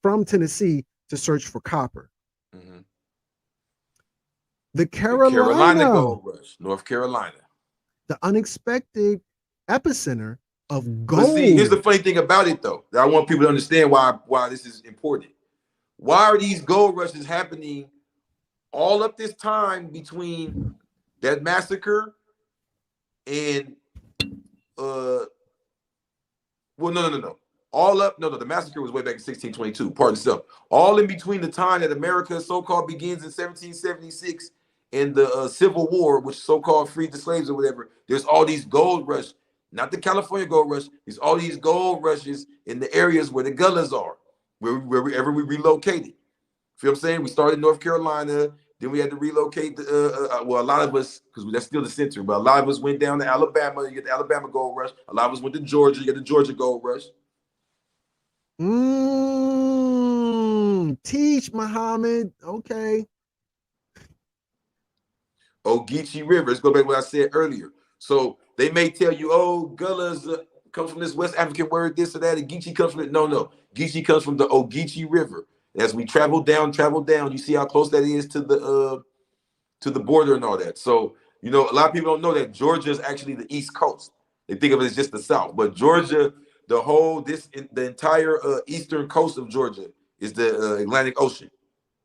from Tennessee to search for copper. Mm-hmm. The Carolina Gold Rush, North Carolina. The unexpected epicenter of gold. But see, here's the funny thing about it, though, that I want people to understand why this is important. Why are these gold rushes happening all up this time between that massacre and the massacre was way back in 1622, pardon yourself. All in between the time that America so-called begins in 1776 and the Civil War, which so-called freed the slaves or whatever, there's all these gold rush, not the California gold rush, there's all these gold rushes in the areas where the Gullahs are, wherever we relocated. Feel what I'm saying? We started in North Carolina, then we had to relocate. A lot of us, because that's still the center, but a lot of us went down to Alabama. You get the Alabama gold rush. A lot of us went to Georgia. You get the Georgia gold rush. Teach, Muhammad. Okay. Ogeechee River. Let's go back to what I said earlier. So they may tell you, Gullahs comes from this West African word, this or that. And Geechee comes from it. No. Geechee comes from the Ogeechee River. As we travel down, you see how close that is to the border and all that. So, a lot of people don't know that Georgia is actually the East Coast. They think of it as just the South. But Georgia, the entire eastern coast of Georgia is the Atlantic Ocean.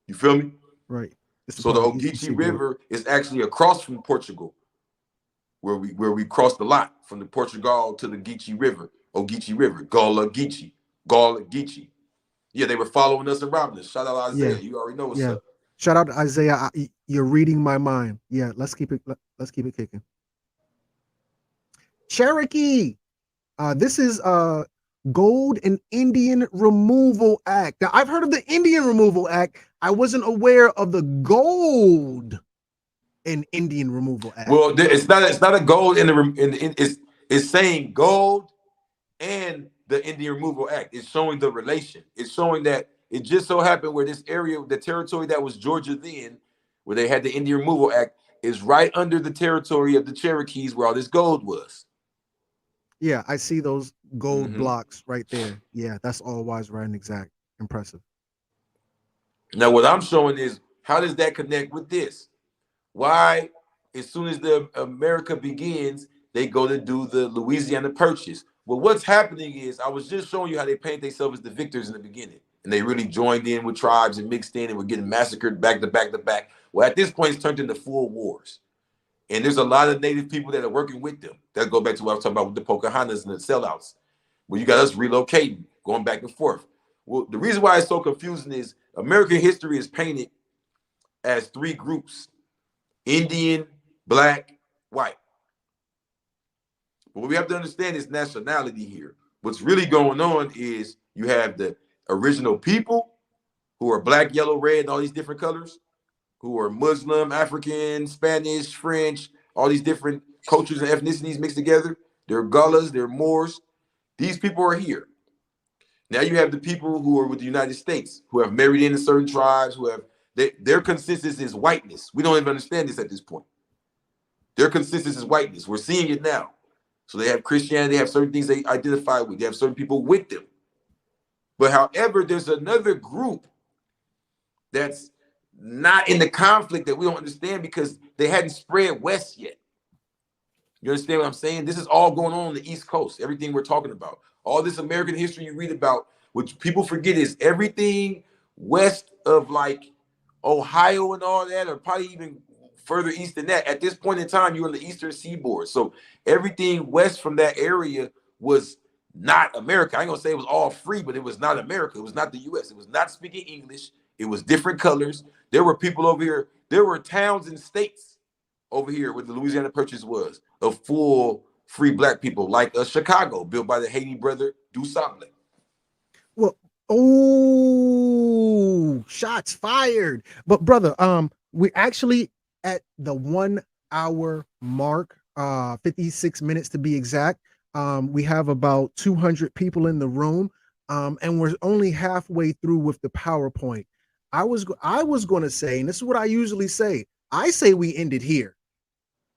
You feel me? Right. So the Ogeechee River is actually across from Portugal, where we crossed the lot from the Portugal to the Ogeechee River. Gullah, Ogeechee. Yeah, they were following us and robbing us. Shout out Isaiah. Yeah. You already know what's up. Shout out to Isaiah. You're reading my mind. Yeah, let's keep it kicking. Cherokee. This is Gold and Indian Removal Act. Now, I've heard of the Indian Removal Act. I wasn't aware of the Gold and Indian Removal Act. Well, it's not a gold it's saying gold and the Indian Removal Act. It's showing the relation. It's showing that it just so happened where this area, the territory that was Georgia then, where they had the Indian Removal Act, is right under the territory of the Cherokees where all this gold was. Yeah, I see those gold Mm-hmm. blocks right there. Yeah, that's all wise, right, and exact. Impressive. Now, what I'm showing is how does that connect with this? Why, as soon as the America begins, they go to do the Louisiana Purchase. Well, what's happening is I was just showing you how they paint themselves as the victors in the beginning, and they really joined in with tribes and mixed in and were getting massacred back to back to back. Well, at this point, it's turned into full wars, and there's a lot of Native people that are working with them. That go back to what I was talking about with the Pocahontas and the sellouts, where you got us relocating, going back and forth. Well, the reason why it's so confusing is American history is painted as three groups: Indian, black, white. But what we have to understand is nationality here. What's really going on is you have the original people who are black, yellow, red, and all these different colors, who are Muslim, African, Spanish, French, all these different cultures and ethnicities mixed together. They're Gullahs, they're Moors. These people are here. Now you have the people who are with the United States, who have married into certain tribes, who have their consensus is whiteness. We don't even understand this at this point. Their consensus is whiteness. We're seeing it now. So they have Christianity, they have certain things they identify with. They have certain people with them. But however, there's another group that's not in the conflict that we don't understand because they hadn't spread west yet. You understand what I'm saying? This is all going on the East Coast, everything we're talking about. All this American history you read about, which people forget is everything west of like Ohio and all that, or probably even further east than that. At this point in time, you're on the eastern seaboard. So everything west from that area was not America. I ain't gonna say it was all free, but it was not America. It was not the US. It was not speaking English. It was different colors. There were people over here. There were towns and states over here where the Louisiana Purchase was of full free black people, like Chicago, built by the Haiti brother Dusable. Well, oh, shots fired. But brother, we actually at the 1 hour mark, 56 minutes to be exact. We have about 200 people in the room, and we're only halfway through with the PowerPoint. I was going to say, and this is what I usually say. I say we ended here.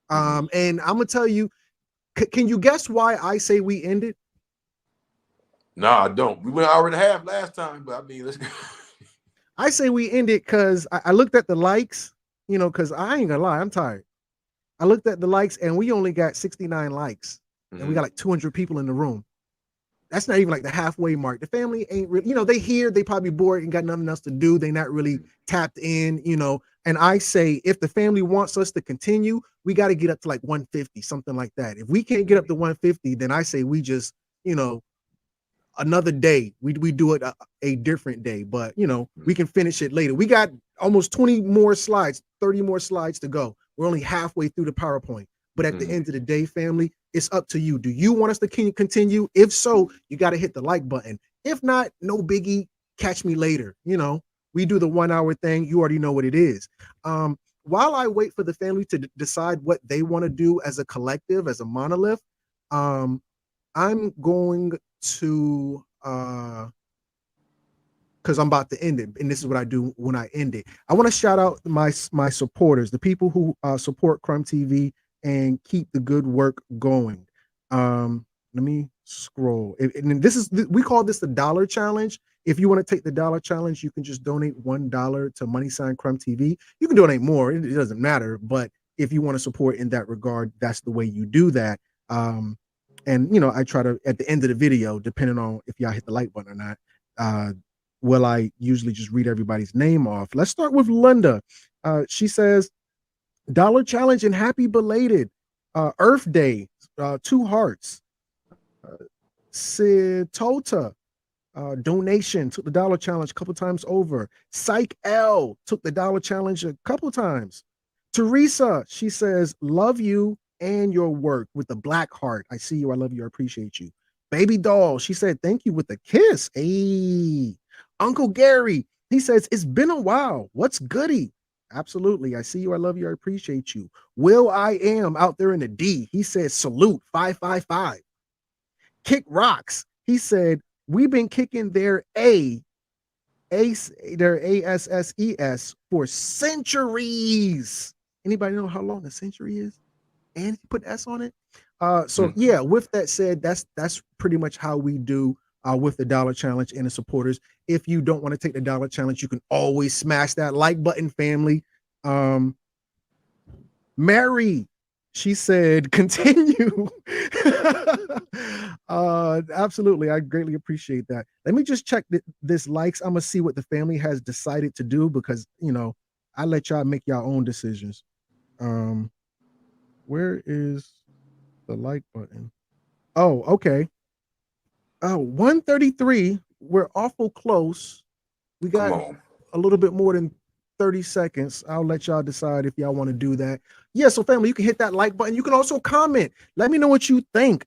And I'm gonna tell you, can you guess why I say we ended? No, I don't. We went an hour and a half last time, but I mean, let's go. I say we ended because I looked at the likes, because I ain't gonna lie, I'm tired. I looked at the likes and we only got 69 likes, and we got like 200 people in the room. That's not even like the halfway mark. The family ain't really, they probably bored and got nothing else to do. They not really tapped in, And I say, if the family wants us to continue, we got to get up to like 150, something like that. If we can't get up to 150, then I say we just, another day. We do it a different day, but we can finish it later. We got almost 20 more slides, 30 more slides to go. We're only halfway through the PowerPoint. But at the end of the day, family, it's up to you. Do you want us to continue? If so, you got to hit the like button. If not, no biggie. Catch me later. We do the 1 hour thing. You already know what it is. While I wait for the family to decide what they want to do as a collective, as a monolith, I'm going to, because I'm about to end it, and this is what I do when I end it. I want to shout out my supporters, the people who support Crumb TV and keep the good work going. Let me scroll. And this is, we call this the dollar challenge. If you want to take the dollar challenge, you can just donate $1 to #Crumb TV. You can donate more, it doesn't matter. But if you want to support in that regard, that's the way you do that. And I try to, at the end of the video, depending on if y'all hit the like button or not, I usually just read everybody's name off. Let's start with Linda. She says, dollar challenge and happy belated Earth Day, 2 hearts. Sitota, donation, took the dollar challenge a couple times over. Psych L took the dollar challenge a couple times. Teresa, she says, love you and your work with the black heart. I see you, I love you, I appreciate you. Baby doll, she said, thank you with a kiss. Hey, Uncle Gary, he says, it's been a while. What's goody? Absolutely. I see you. I love you. I appreciate you. Will I am out there in the D. He says, salute 555. Kick rocks. He said, we've been kicking their their ASSES for centuries. Anybody know how long a century is? And he put S on it. So yeah, with that said, that's pretty much how we do with the dollar challenge and the supporters. If you don't want to take the dollar challenge, you can always smash that like button, family. Mary, she said, continue. Absolutely. I greatly appreciate that. Let me just check this likes. I'm gonna see what the family has decided to do because I let y'all make your own decisions. Where is the like button? Oh, okay. 133. We're awful close. We got a little bit more than 30 seconds. I'll let y'all decide if y'all want to do that. Yeah, so family, you can hit that like button. You can also comment. Let me know what you think.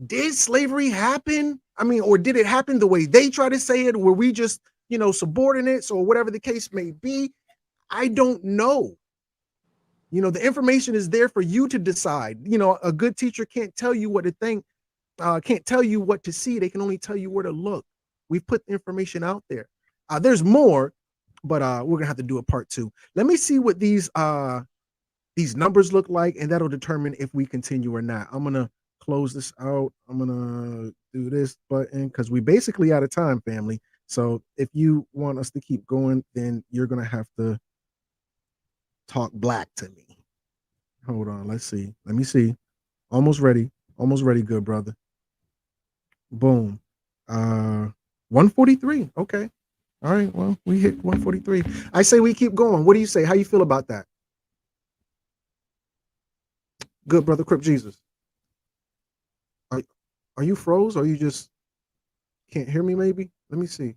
Did slavery happen? I mean, or did it happen the way they try to say it? Were we just, subordinates or whatever the case may be? I don't know. The information is there for you to decide. A good teacher can't tell you what to think, can't tell you what to see. They can only tell you where to look. We've put the information out there. There's more, but we're gonna have to do a part 2. Let me see what these numbers look like, and that'll determine if we continue or not. I'm gonna close this out. I'm gonna do this button because we basically out of time, family. So if you want us to keep going, then you're gonna have to talk black to me. Hold on, let's see. Let me see. Almost ready. Almost ready, good brother. Boom. 143. Okay. All right. Well, we hit 143. I say we keep going. What do you say? How you feel about that? Good brother Crip Jesus. Are you froze or you just can't hear me maybe? Let me see.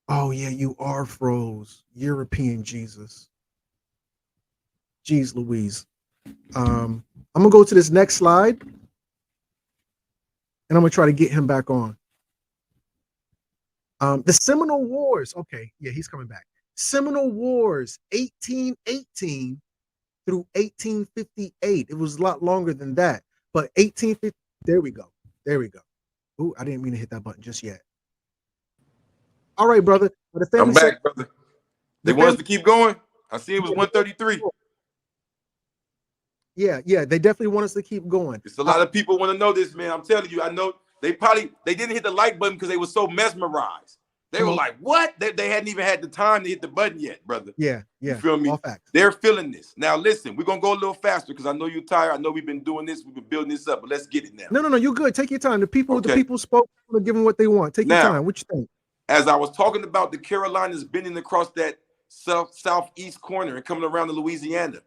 Oh yeah, you are froze. European Jesus. Jeez Louise. I'm gonna go to this next slide and I'm gonna try to get him back on. The Seminole Wars. Okay, yeah, he's coming back. Seminole Wars, 1818 through 1858. It was a lot longer than that, but 1850. There we go. There we go. Ooh, I didn't mean to hit that button just yet. All right, brother. I'm back, brother. They want us to keep going. I see it was 133. Yeah, they definitely want us to keep going. It's a lot of people want to know this, man. I'm telling you, I know they didn't hit the like button because they were so mesmerized. They were like, what? They hadn't even had the time to hit the button yet, brother. Yeah. You feel me? All facts. They're feeling this. Now, listen, we're going to go a little faster because I know you're tired. I know we've been doing this. We've been building this up, but let's get it now. No, you're good. Take your time. The people spoke. Give them what they want. Take your time. What you think? As I was talking about the Carolinas bending across that southeast corner and coming around to Louisiana.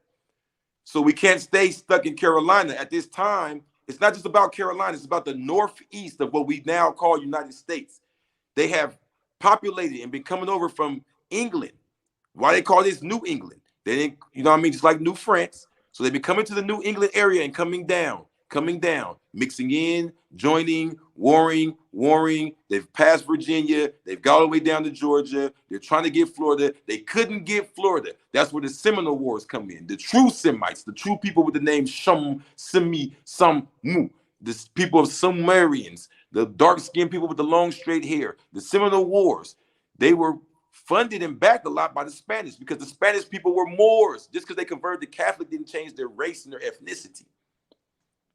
So we can't stay stuck in Carolina. At this time, it's not just about Carolina. It's about the northeast of what we now call United States. They have populated and been coming over from England. Why they call this New England? They didn't, just like New France. So they've been coming to the New England area and coming down, mixing in, joining, warring. They've passed Virginia. They've got all the way down to Georgia. They're trying to get Florida. They couldn't get Florida. That's where the Seminole Wars come in. The true Semites, the true people with the name Shum, Simi, Samu, the people of Sumerians, the dark-skinned people with the long, straight hair. The Seminole Wars, they were funded and backed a lot by the Spanish because the Spanish people were Moors. Just because they converted to Catholic didn't change their race and their ethnicity.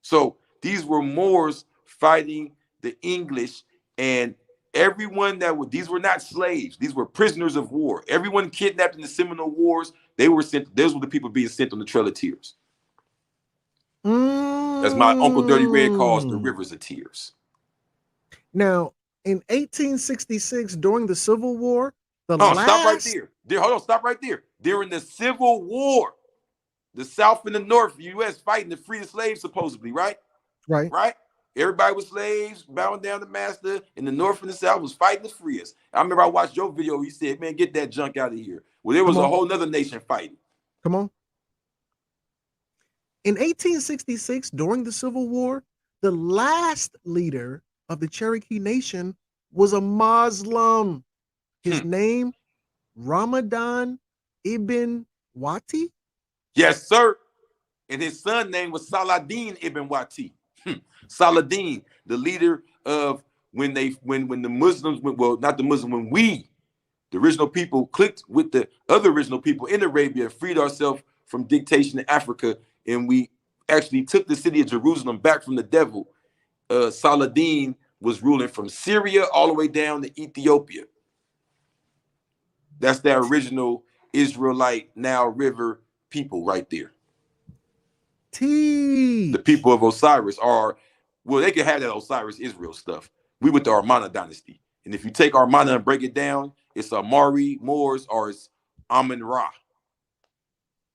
So these were Moors fighting the English, and everyone these were not slaves. These were prisoners of war. Everyone kidnapped in the Seminole Wars, those were the people being sent on the Trail of Tears. As my Uncle Dirty Red calls the Rivers of Tears. Now, in 1866, during the Civil War, stop right there. Hold on, stop right there. During the Civil War, the South and the North, the U.S. fighting to free the slaves, supposedly, right? Right. Everybody was slaves, bowing down to master. In the North and the South was fighting to free us. I remember I watched your video. You said, man, get that junk out of here. Well, there was a whole nother nation fighting. Come on. In 1866, during the Civil War, The last leader of the Cherokee Nation was a Muslim. His name, Ramadan Ibn Wati. Yes, sir. And his son name was Saladin Ibn Wati. Saladin, the leader of when the Muslims, well, not the Muslim, when we, the original people, clicked with the other original people in Arabia and freed ourselves from dictation in Africa, and we actually took the city of Jerusalem back from the devil. Saladin was ruling from Syria all the way down to Ethiopia. That's that original Israelite Nile River people right there. The people of Osiris are, well, they can have that Osiris Israel stuff. We with the Armana dynasty. And if you take Armana and break it down, it's Amari, Moors, or it's Amun Ra.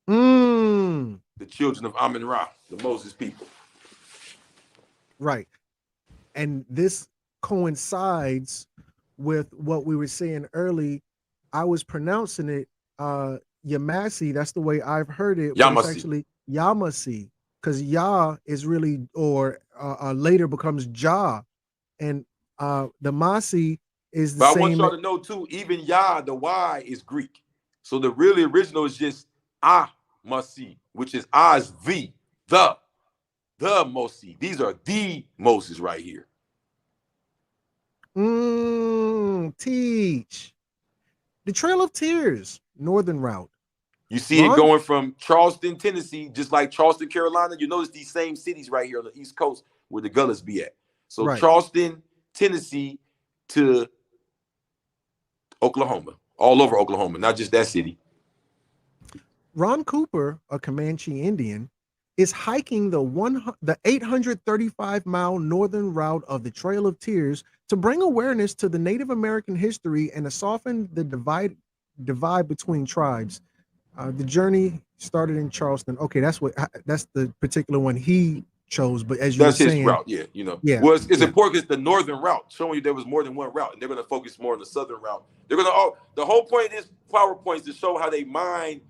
The children of Amun Ra, the Moses people. Right. And this coincides with what we were saying early. I was pronouncing it Yamasee. That's the way I've heard it. But it's actually Yamasee, because Ya is really, or later becomes Ja. And the Masi is the but same. I want y'all to know too, even Ya, the Y is Greek. So the really original is just Masi, which is A's the Mosi. These are the Moses right here. Teach. The Trail of Tears, northern route. You see it going from Charleston, Tennessee, just like Charleston, Carolina. You notice these same cities right here on the East Coast where the Gullahs be at. So Charleston, Tennessee to Oklahoma, all over Oklahoma, not just that city. Ron Cooper, a Comanche Indian, is hiking the 835-mile northern route of the Trail of Tears to bring awareness to the Native American history and to soften the divide between tribes. The journey started in Charleston. Okay, that's the particular one he chose. But as you were saying, his route, Well, it's important because the northern route, showing you there was more than one route, and they're going to focus more on the southern route. They're going to the whole point of this PowerPoint is to show how they mind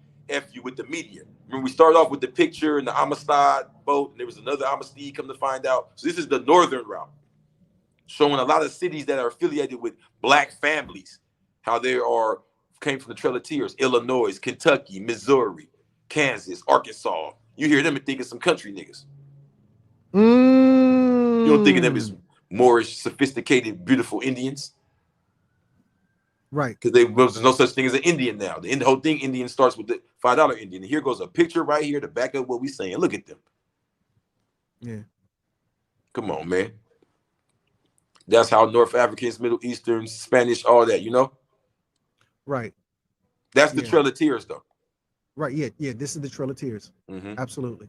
you with the media. When we start off with the picture and the Amistad boat, and there was another Amistad, come to find out. So this is the northern route, showing a lot of cities that are affiliated with black families, how they came from the Trail of Tears, Illinois, Kentucky, Missouri, Kansas, Arkansas. You hear them and think it's some country niggas. You don't think of them as Moorish, sophisticated, beautiful Indians. Right. Because there's no such thing as an Indian now. The whole thing, Indian starts with the $5 Indian. And here goes a picture right here to back up what we're saying. Look at them. Yeah. Come on, man. That's how North Africans, Middle Eastern, Spanish, all that, Right. That's the Trail of Tears, though. Right. Yeah. This is the Trail of Tears. Absolutely.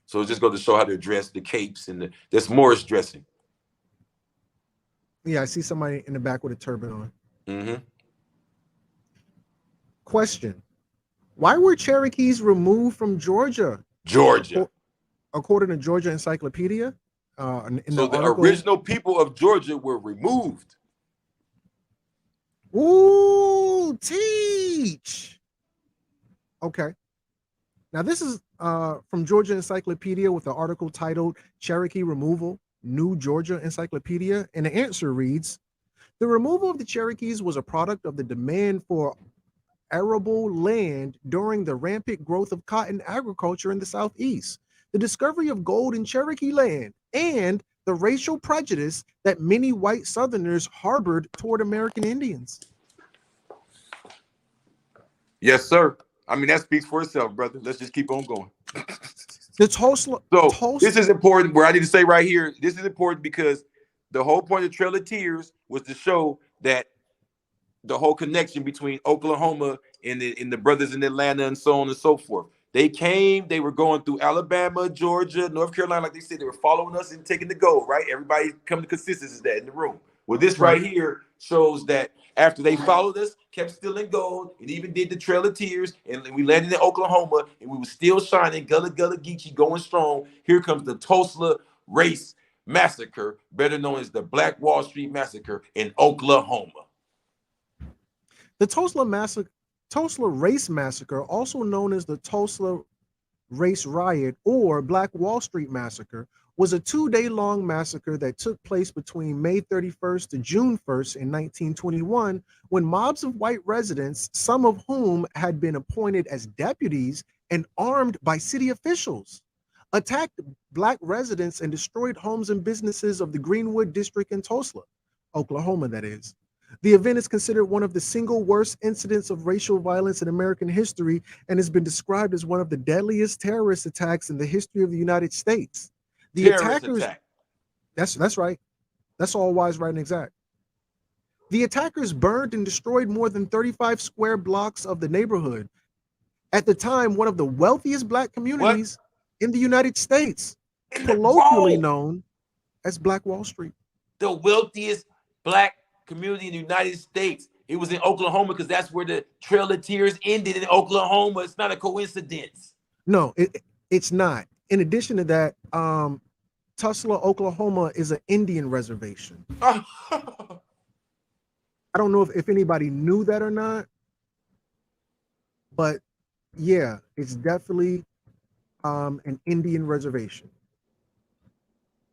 So it just goes to show how they're dressed, the capes, and that's Moorish dressing. Yeah, I see somebody in the back with a turban on. Question: why were Cherokees removed from Georgia? According to Georgia Encyclopedia. The original people of Georgia were removed. Ooh, teach. Okay. Now this is from Georgia Encyclopedia with the article titled Cherokee Removal, New Georgia Encyclopedia. And the answer reads, the removal of the Cherokees was a product of the demand for arable land during the rampant growth of cotton agriculture in the Southeast, the discovery of gold in Cherokee land, and the racial prejudice that many white Southerners harbored toward American Indians. Yes, sir. I mean, that speaks for itself, brother. Let's just keep on going. Tulsa. This is important. Where I need to say right here, this is important because the whole point of Trail of Tears was to show that the whole connection between Oklahoma and the brothers in Atlanta and so on and so forth. They came, they were going through Alabama, Georgia, North Carolina, like they said, they were following us and taking the gold, right? Everybody come to consensus of that in the room. Well, this right here shows that after they followed us, kept stealing gold, and even did the Trail of Tears, and we landed in Oklahoma, and we were still shining, Gullah and Ogeechee going strong. Here comes the Tulsa Race Massacre, better known as the Black Wall Street Massacre in Oklahoma. The Tulsa Race Massacre, also known as the Tulsa Race Riot or Black Wall Street Massacre, was a 2-day-long massacre that took place between May 31st to June 1st in 1921, when mobs of white residents, some of whom had been appointed as deputies and armed by city officials, attacked black residents and destroyed homes and businesses of the Greenwood district in Tulsa, Oklahoma, that is. The event is considered one of the single worst incidents of racial violence in American history and has been described as one of the deadliest terrorist attacks in the history of the United States. The Terrorist attackers, attack. that's right. That's all wise, right, and exact. The attackers burned and destroyed more than 35 square blocks of the neighborhood. At the time, one of the wealthiest black communities in the United States, colloquially known as Black Wall Street. The wealthiest black community in the United States. It was in Oklahoma because that's where the Trail of Tears ended, in Oklahoma. It's not a coincidence. No, it's not. In addition to that, Tulsa, Oklahoma is an Indian reservation. I don't know if anybody knew that or not, but yeah, it's definitely an Indian reservation.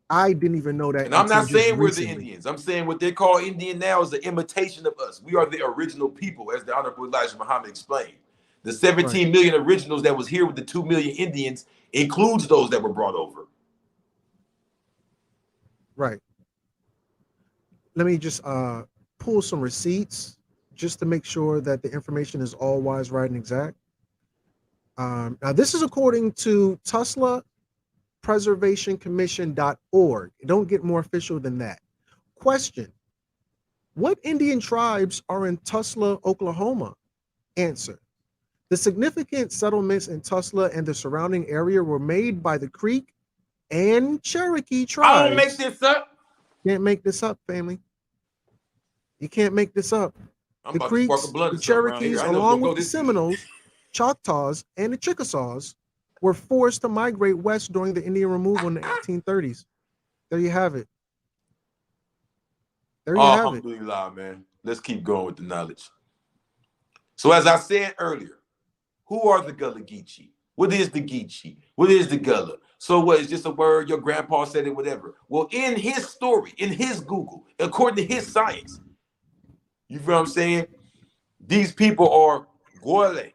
I didn't even know that. And I'm not saying we're the Indians. I'm saying what they call Indian now is the imitation of us. We are the original people, as the Honorable Elijah Muhammad explained. The 17 million originals that was here with the 2 million Indians includes those that were brought over. Right. Let me just pull some receipts just to make sure that the information is all wise, right, and exact. Now, this is according to TuslaPreservationCommission.org. Don't get more official than that. Question: what Indian tribes are in Tulsa, Oklahoma? Answer: the significant settlements in Tulsa and the surrounding area were made by the Creek and Cherokee tribes. I don't make this up. Can't make this up, family. You can't make this up. I'm the about Creeks, to spark a blunt the Cherokees, along with the Seminoles, Choctaws, and the Chickasaws were forced to migrate west during the Indian removal in the 1830s. There you have it. There you have it. Alhamdulillah, man. Let's keep going with the knowledge. So as I said earlier, who are the Gullah Geechee? What is the Geechee? What is the Gullah? So what, it's just a word, your grandpa said it, whatever. Well, in his story, in his Google, according to his science, you feel what I'm saying? These people are Wale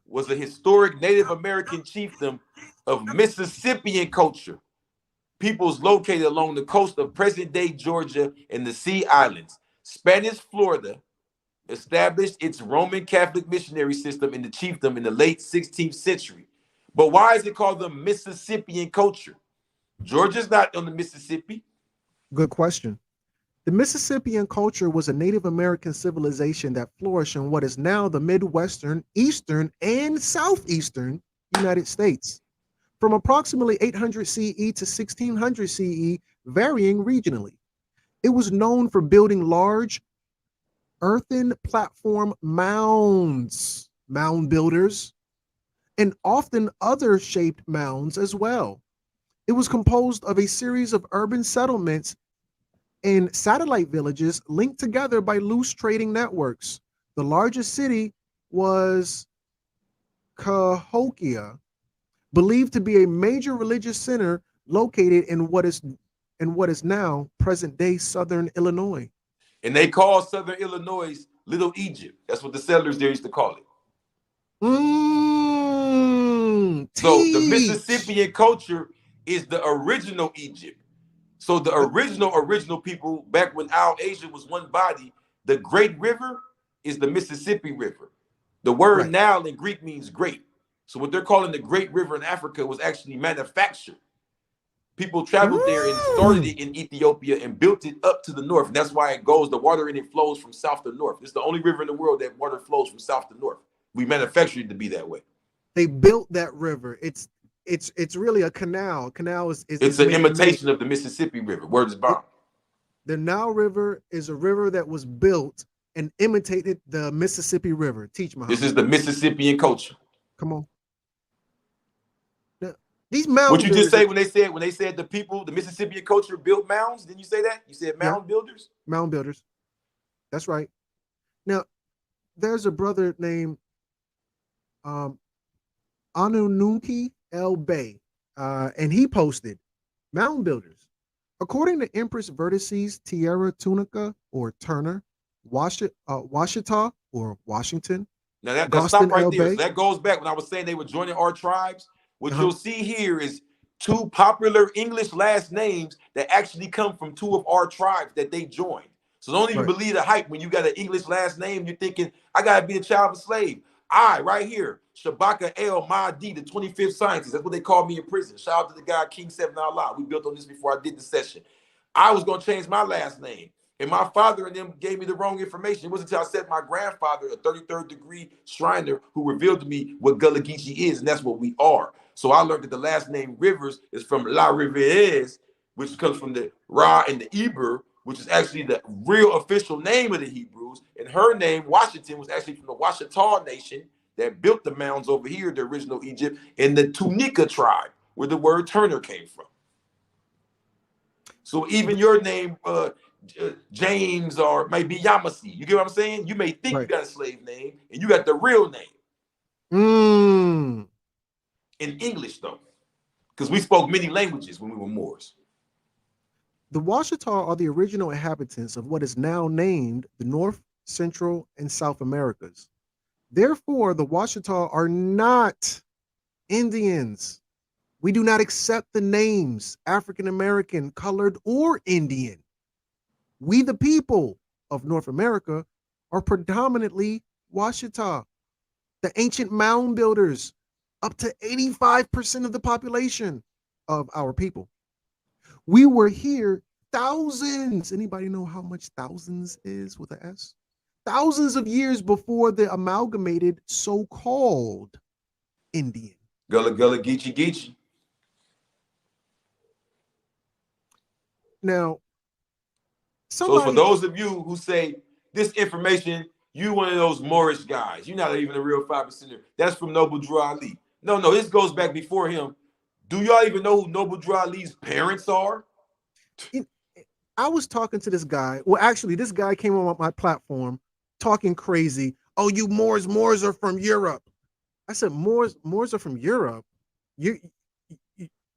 was a historic Native American chieftain of Mississippian culture. Peoples located along the coast of present-day Georgia and the Sea Islands. Spanish Florida established its Roman Catholic missionary system in the chiefdom in the late 16th century. But why is it called the Mississippian culture? Georgia's not on the Mississippi. Good question. The Mississippian culture was a Native American civilization that flourished in what is now the Midwestern, Eastern, and Southeastern United States, from approximately 800 CE to 1600 CE, varying regionally. It was known for building large earthen platform mounds, mound builders, and often other shaped mounds as well. It was composed of a series of urban settlements and satellite villages linked together by loose trading networks. The largest city was Cahokia, believed to be a major religious center located in what is now present-day southern Illinois. And they call southern Illinois Little Egypt. That's what the settlers there used to call it. So the Mississippian culture is the original Egypt. So the original people, back when all Asia was one body, the Great River is the Mississippi River. The word Nile in Greek means great. So what they're calling the Great River in Africa was actually manufactured. People traveled there and started it in Ethiopia and built it up to the north. And that's why it goes, the water in it flows from south to north. It's the only river in the world that water flows from south to north. We manufactured it to be that way. They built that river. It's really a canal. Canal is it's an imitation of the Mississippi River. Word is bond. The Nile River is a river that was built and imitated the Mississippi River. Teach me. This is the Mississippian culture. Come on. Now, these mounds. What you just say when they said the people, the Mississippian culture built mounds? Didn't you say that? You said mound builders? Mound builders. That's right. Now, there's a brother named Anunnaki El Bay. And he posted mound builders. According to Empress Vertices Tierra Tunica or Turner, Washita or Washington, Now that stop Gostin right L. there. So Bay. that goes back when I was saying they were joining our tribes. What Uh-huh. you'll see here is two popular English last names that actually come from two of our tribes that they joined. So don't even Right. believe the hype when you got an English last name. You're thinking, I gotta be a child of a slave. I right here, Shabaka El Mahdi, the 25th scientist. That's what they called me in prison. Shout out to the guy King Seven Allah. We built on this before I did the session. I was gonna change my last name. And my father and them gave me the wrong information. It wasn't until I said my grandfather, a 33rd degree Shriner, who revealed to me what Gullah and Ogeechee is, and that's what we are. So I learned that the last name Rivers is from La Riviere, which comes from the Ra and the Eber, which is actually the real official name of the Hebrews. And her name, Washington, was actually from the Washita Nation that built the mounds over here, the original Egypt, and the Tunica tribe, where the word Turner came from. So even your name, James, or maybe Yamasee. You get what I'm saying? You may think you Right. got a slave name, and you got the real name Mm. in English, though, because we spoke many languages when we were Moors. The Washita are the original inhabitants of what is now named the North, Central, and South Americas. Therefore, the Washita are not Indians. We do not accept the names African American, colored, or Indian. We, the people of North America, are predominantly Washita, the ancient mound builders, up to 85% of the population of our people. We were here thousands. Anybody know how much thousands is with an S? Thousands of years before the amalgamated so-called Indian. Gullah Gullah Geechee Geechee. Now, So for somebody, those of you who say this information, you one of those Moorish guys. You're not even a real 5%er. That's from Noble Drew Ali. No, this goes back before him. Do y'all even know who Noble Drew Ali's parents are? I was talking to this guy. Well, actually, this guy came on my platform talking crazy. Oh, you Moors are from Europe. I said, Moors are from Europe. You,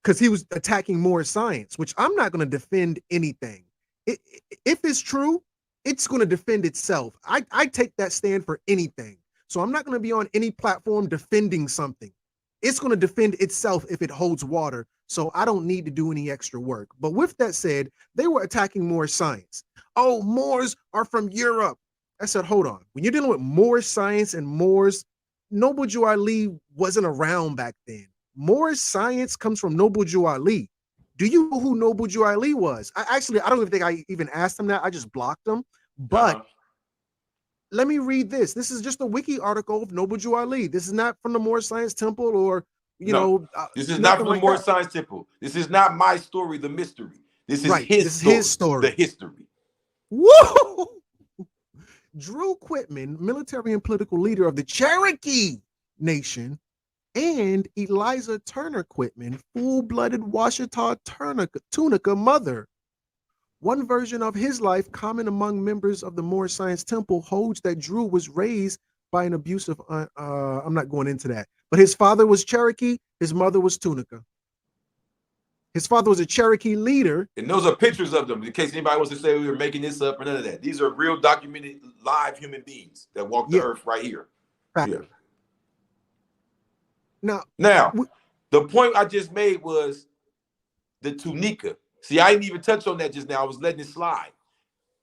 because he was attacking Moorish science, which I'm not going to defend anything. If it's true, it's going to defend itself. I take that stand for anything. So I'm not going to be on any platform defending something. It's going to defend itself if it holds water. So I don't need to do any extra work. But with that said, they were attacking Moorish science. Oh, Moors are from Europe. I said, hold on. When you're dealing with Moorish science and Moors, Noble Drew Ali wasn't around back then. Moorish science comes from Noble Drew Ali. Do you know who Noble Drew Ali was? I don't even think I even asked him that. I just blocked him. But let me read this. This is just a wiki article of Noble Drew Ali. This is not from the Moorish Science Temple or, this is not nothing from the like Moorish that. Science Temple. This is not my story, the mystery. This is Right. his This is story, his story. the history. Woo! Drew Quitman, military and political leader of the Cherokee Nation, and Eliza Turner Quitman, full-blooded Washita Tunica mother. One version of his life, common among members of the Moorish Science Temple, holds that Drew was raised by an abusive, I'm not going into that, but his father was Cherokee, his mother was Tunica. His father was a Cherokee leader. And those are pictures of them, in case anybody wants to say we were making this up or none of that. These are real documented live human beings that walk the earth right here. Fact. Yeah. Now, the point I just made was the Tunica. See, I didn't even touch on that just now. I was letting it slide.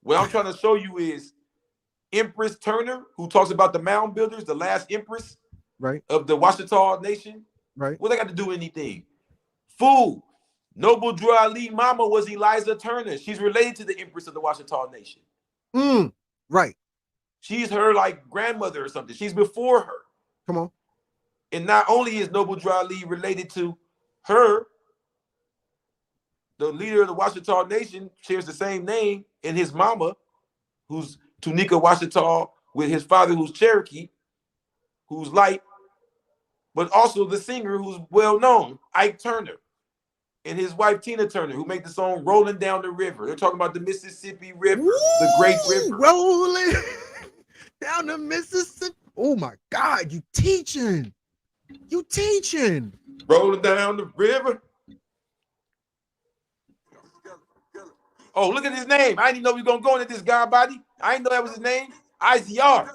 What I'm trying to show you is Empress Turner, who talks about the mound builders, the last empress of the Washita Nation. Right. What they got to do with anything? Fool. Noble Drew Ali mama was Eliza Turner. She's related to the empress of the Washita Nation. Right. She's her like grandmother or something. She's before her. Come on. And not only is Noble Drew Ali related to her, the leader of the Washita Nation shares the same name, and his mama, who's Tunica Washita, with his father, who's Cherokee, who's light, but also the singer who's well known, Ike Turner, and his wife Tina Turner, who made the song "Rolling Down the River." They're talking about the Mississippi River, the great river. Rolling down the Mississippi. Oh my God, you teaching. Rolling down the river. Oh, look at his name. I didn't know we were gonna go into this guy body. I didn't know that was his name. IZR.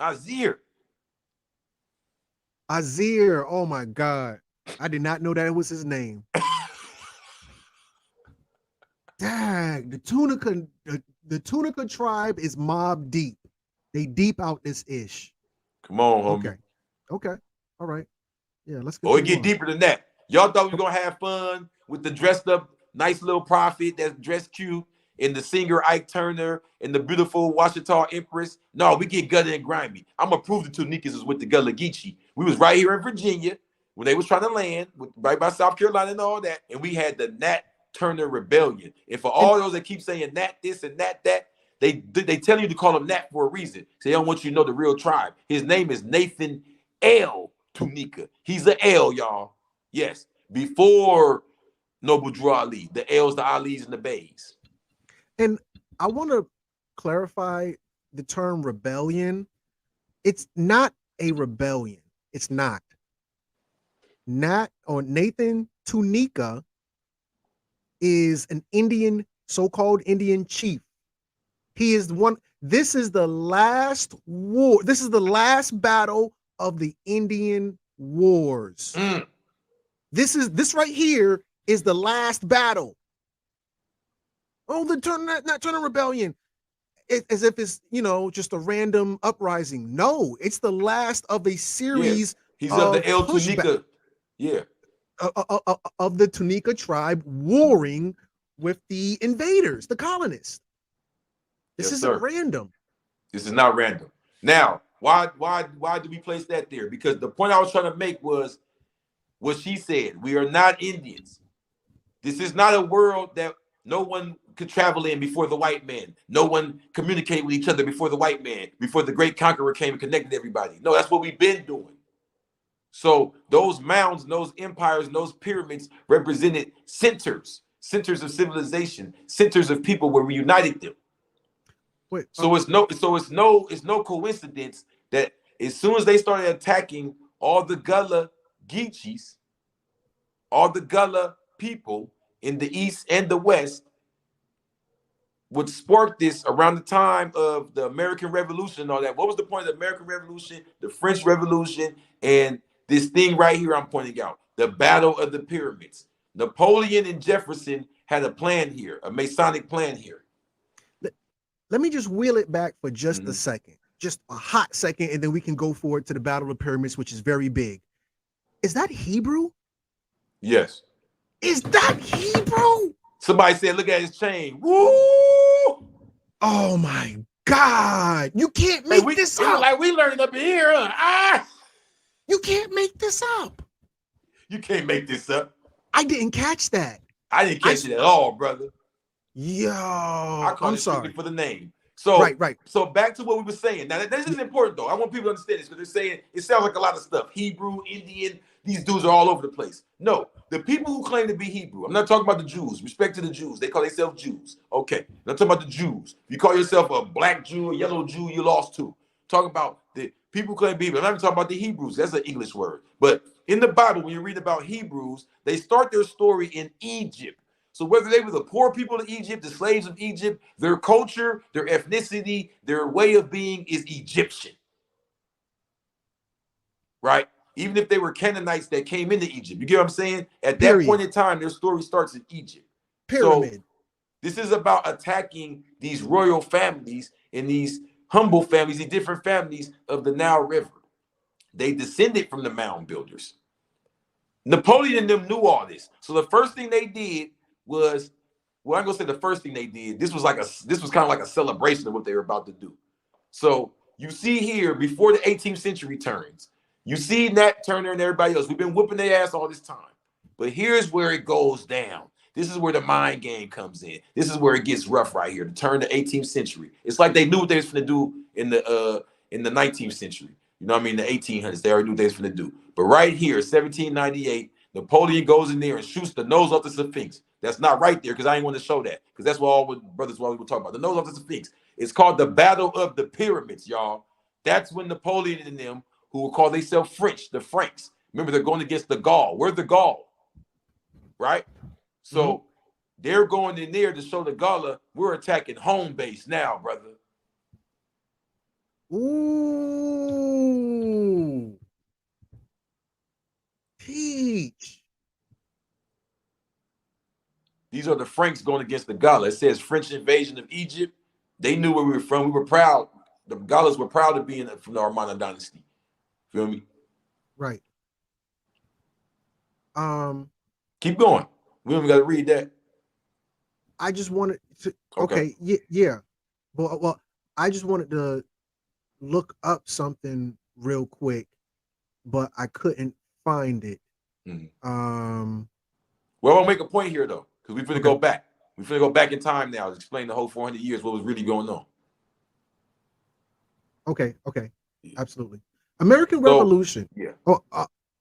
Azir. Azir. Oh my God. I did not know that was his name. Dang, the Tunica tribe is mob deep. They deep out this ish. Come on, homie. Okay. All right. Yeah, let's go. Oh, it get deeper than that. Y'all thought we were gonna have fun with the dressed up, nice little prophet that's dressed cute, and the singer Ike Turner, and the beautiful Washita Empress. No, we get gutted and grimy. I'm gonna prove the Tunicas is with the Gullah and Ogeechee. We was right here in Virginia when they was trying to land, right by South Carolina and all that, and we had the Nat Turner Rebellion. And for all those that keep saying Nat this and Nat that, they tell you to call him Nat for a reason. So they don't want you to know the real tribe. His name is Nathan L. Tunica. He's the L, y'all. Yes, before Noble Drew Ali. The L's, the Ali's, and the Bays. And I want to clarify the term rebellion. It's not a rebellion. It's not. Nat or Nathan Tunica is an Indian, so-called Indian chief. He is the one. This is the last war. This is the last battle of the Indian Wars. This right here is the last battle. Oh, the Nat Turner Rebellion. As if it's, just a random uprising. No, it's the last of a series. Yeah. He's of the El Tunica. Yeah. Of the Tunica tribe warring with the invaders, the colonists. This isn't random. This is not random. Now, why do we place that there? Because the point I was trying to make was what she said. We are not Indians. This is not a world that no one could travel in before the white man. No one communicated with each other before the white man, before the great conqueror came and connected everybody. No, that's what we've been doing. So those mounds, those empires, and those pyramids represented centers of civilization, centers of people where we united them. Wait, it's no coincidence that as soon as they started attacking all the Gullah Geechees, all the Gullah people in the East and the West, would spark this around the time of the American Revolution and all that. What was the point of the American Revolution, the French Revolution, and this thing right here I'm pointing out, the Battle of the Pyramids? Napoleon and Jefferson had a plan here, a Masonic plan here. Let me just wheel it back for just a second, just a hot second, and then we can go forward to the Battle of the Pyramids, which is very big. Is that Hebrew? Yes. Is that Hebrew? Somebody said, look at his chain. Woo! Oh my God. You can't make this up. Like we learning up in here, huh? Ah! You can't make this up. You can't make this up. I didn't catch that. I didn't catch it at all, brother. Yo, I'm sorry for the name. So right. So back to what we were saying. Now this is important though. I want people to understand this because they're saying it sounds like a lot of stuff. Hebrew, Indian, these dudes are all over the place. No, the people who claim to be Hebrew. I'm not talking about the Jews. Respect to the Jews. They call themselves Jews. Okay. I'm not talking about the Jews. If you call yourself a black Jew, a yellow Jew, you lost too. Talking about the people who claim to be Hebrew. I'm not even talking about the Hebrews. That's an English word. But in the Bible, when you read about Hebrews, they start their story in Egypt. So whether they were the poor people of Egypt, the slaves of Egypt, their culture, their ethnicity, their way of being is Egyptian. Right? Even if they were Canaanites that came into Egypt. You get what I'm saying? At that point in time, their story starts in Egypt. Pyramid. So this is about attacking these royal families and these humble families, these different families of the Nile River. They descended from the mound builders. Napoleon and them knew all this. So the first thing they did was, well, I'm gonna say the first thing they did. This was kind of like a celebration of what they were about to do. So you see here, before the 18th century turns, you see Nat Turner and everybody else. We've been whooping their ass all this time, but here's where it goes down. This is where the mind game comes in. This is where it gets rough right here. To turn the 18th century, it's like they knew what they was going to do in the 19th century. You know what I mean? The 1800s, they already knew what they was going to do. But right here, 1798, Napoleon goes in there and shoots the nose off the Sphinx. That's not right there because I ain't want to show that because that's what all brothers were talking about. The nose off the Sphinx. It's called the Battle of the Pyramids, y'all. That's when Napoleon and them, who will call themselves French, the Franks. Remember, they're going against the Gaul. We're the Gaul, right? So They're going in there to show the Gullah we're attacking home base now, brother. Ooh. Teach. These are the Franks going against the Gullah. It says French invasion of Egypt. They knew where we were from. We were proud. The Gullahs were proud to be from the Armana dynasty. Feel me? Right. Keep going. We don't even got to read that. I just wanted to. Okay. Yeah. Well, I just wanted to look up something real quick, but I couldn't find it. Well, I'll make a point here though, because we're finna go back. We're finna go back in time now to explain the whole 400 years what was really going on. Okay. Absolutely. American Revolution. Yeah. Oh,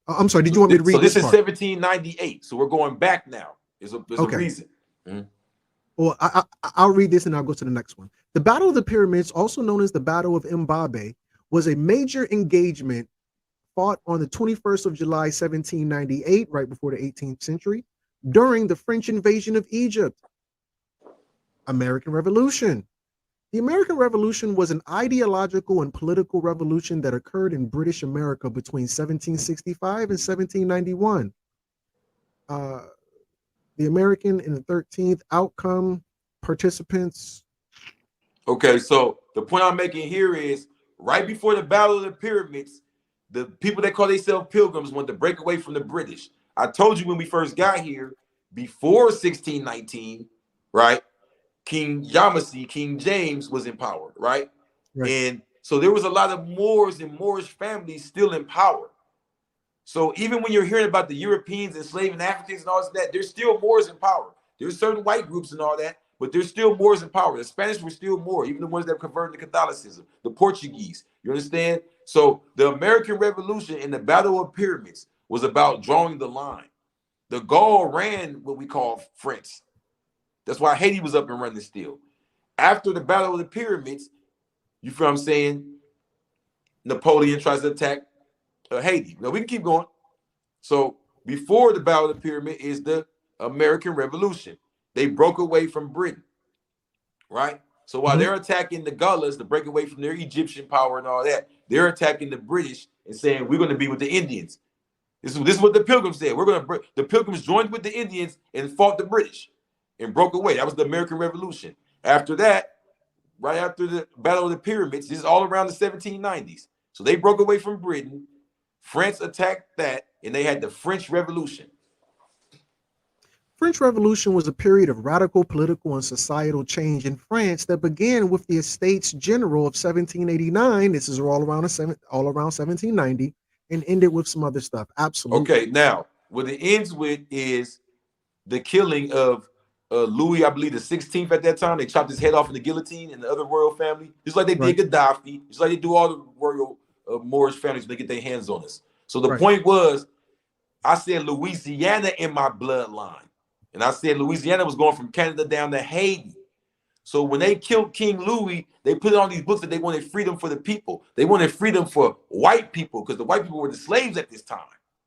I'm sorry. Did you want me to read this? So This is 1798. So we're going back now. There's a reason. Well, I'll read this and I'll go to the next one. The Battle of the Pyramids, also known as the Battle of Mbabe, was a major engagement fought on the 21st of July, 1798, right before the 18th century, during the French invasion of Egypt. American Revolution. The American Revolution was an ideological and political revolution that occurred in British America between 1765 and 1791. The American in the 13th outcome participants. Okay, so the point I'm making here is right before the Battle of the Pyramids, the people that call themselves pilgrims wanted to break away from the British. I told you when we first got here, before 1619, right? King Yamasee, King James was in power, right? And so there was a lot of Moors and Moorish families still in power. So even when you're hearing about the Europeans enslaving Africans and all that, there's still Moors in power. There's certain white groups and all that, but there's still Moors in power. The Spanish were still Moor, even the ones that converted to Catholicism, the Portuguese. You understand? So the American Revolution and the Battle of Pyramids was about drawing the line. The Gaul ran what we call France. That's why Haiti was up and running still. After the Battle of the Pyramids, you feel what I'm saying? Napoleon tries to attack Haiti. Now we can keep going. So before the Battle of the Pyramid is the American Revolution. They broke away from Britain, right? So while they're attacking the Gullahs to break away from their Egyptian power and all that, they're attacking the British and saying we're going to be with the Indians. This is what the Pilgrims said. The Pilgrims joined with the Indians and fought the British and broke away. That was the American Revolution. After that, right after the Battle of the Pyramids, this is all around the 1790s. So they broke away from Britain. France attacked that, and they had the French Revolution. French Revolution was a period of radical political and societal change in France that began with the Estates General of 1789. This is all around 1790, and ended with some other stuff. Absolutely. Okay, now what it ends with is the killing of Louis, I believe the 16th at that time. They chopped his head off in the guillotine and the other royal family, just like they did Gaddafi, just like they do all the royal Moorish families when they get their hands on us. So the point was, I said Louisiana in my bloodline. And I said Louisiana was going from Canada down to Haiti. So when they killed King Louis, they put on these books that they wanted freedom for the people. They wanted freedom for white people because the white people were the slaves at this time.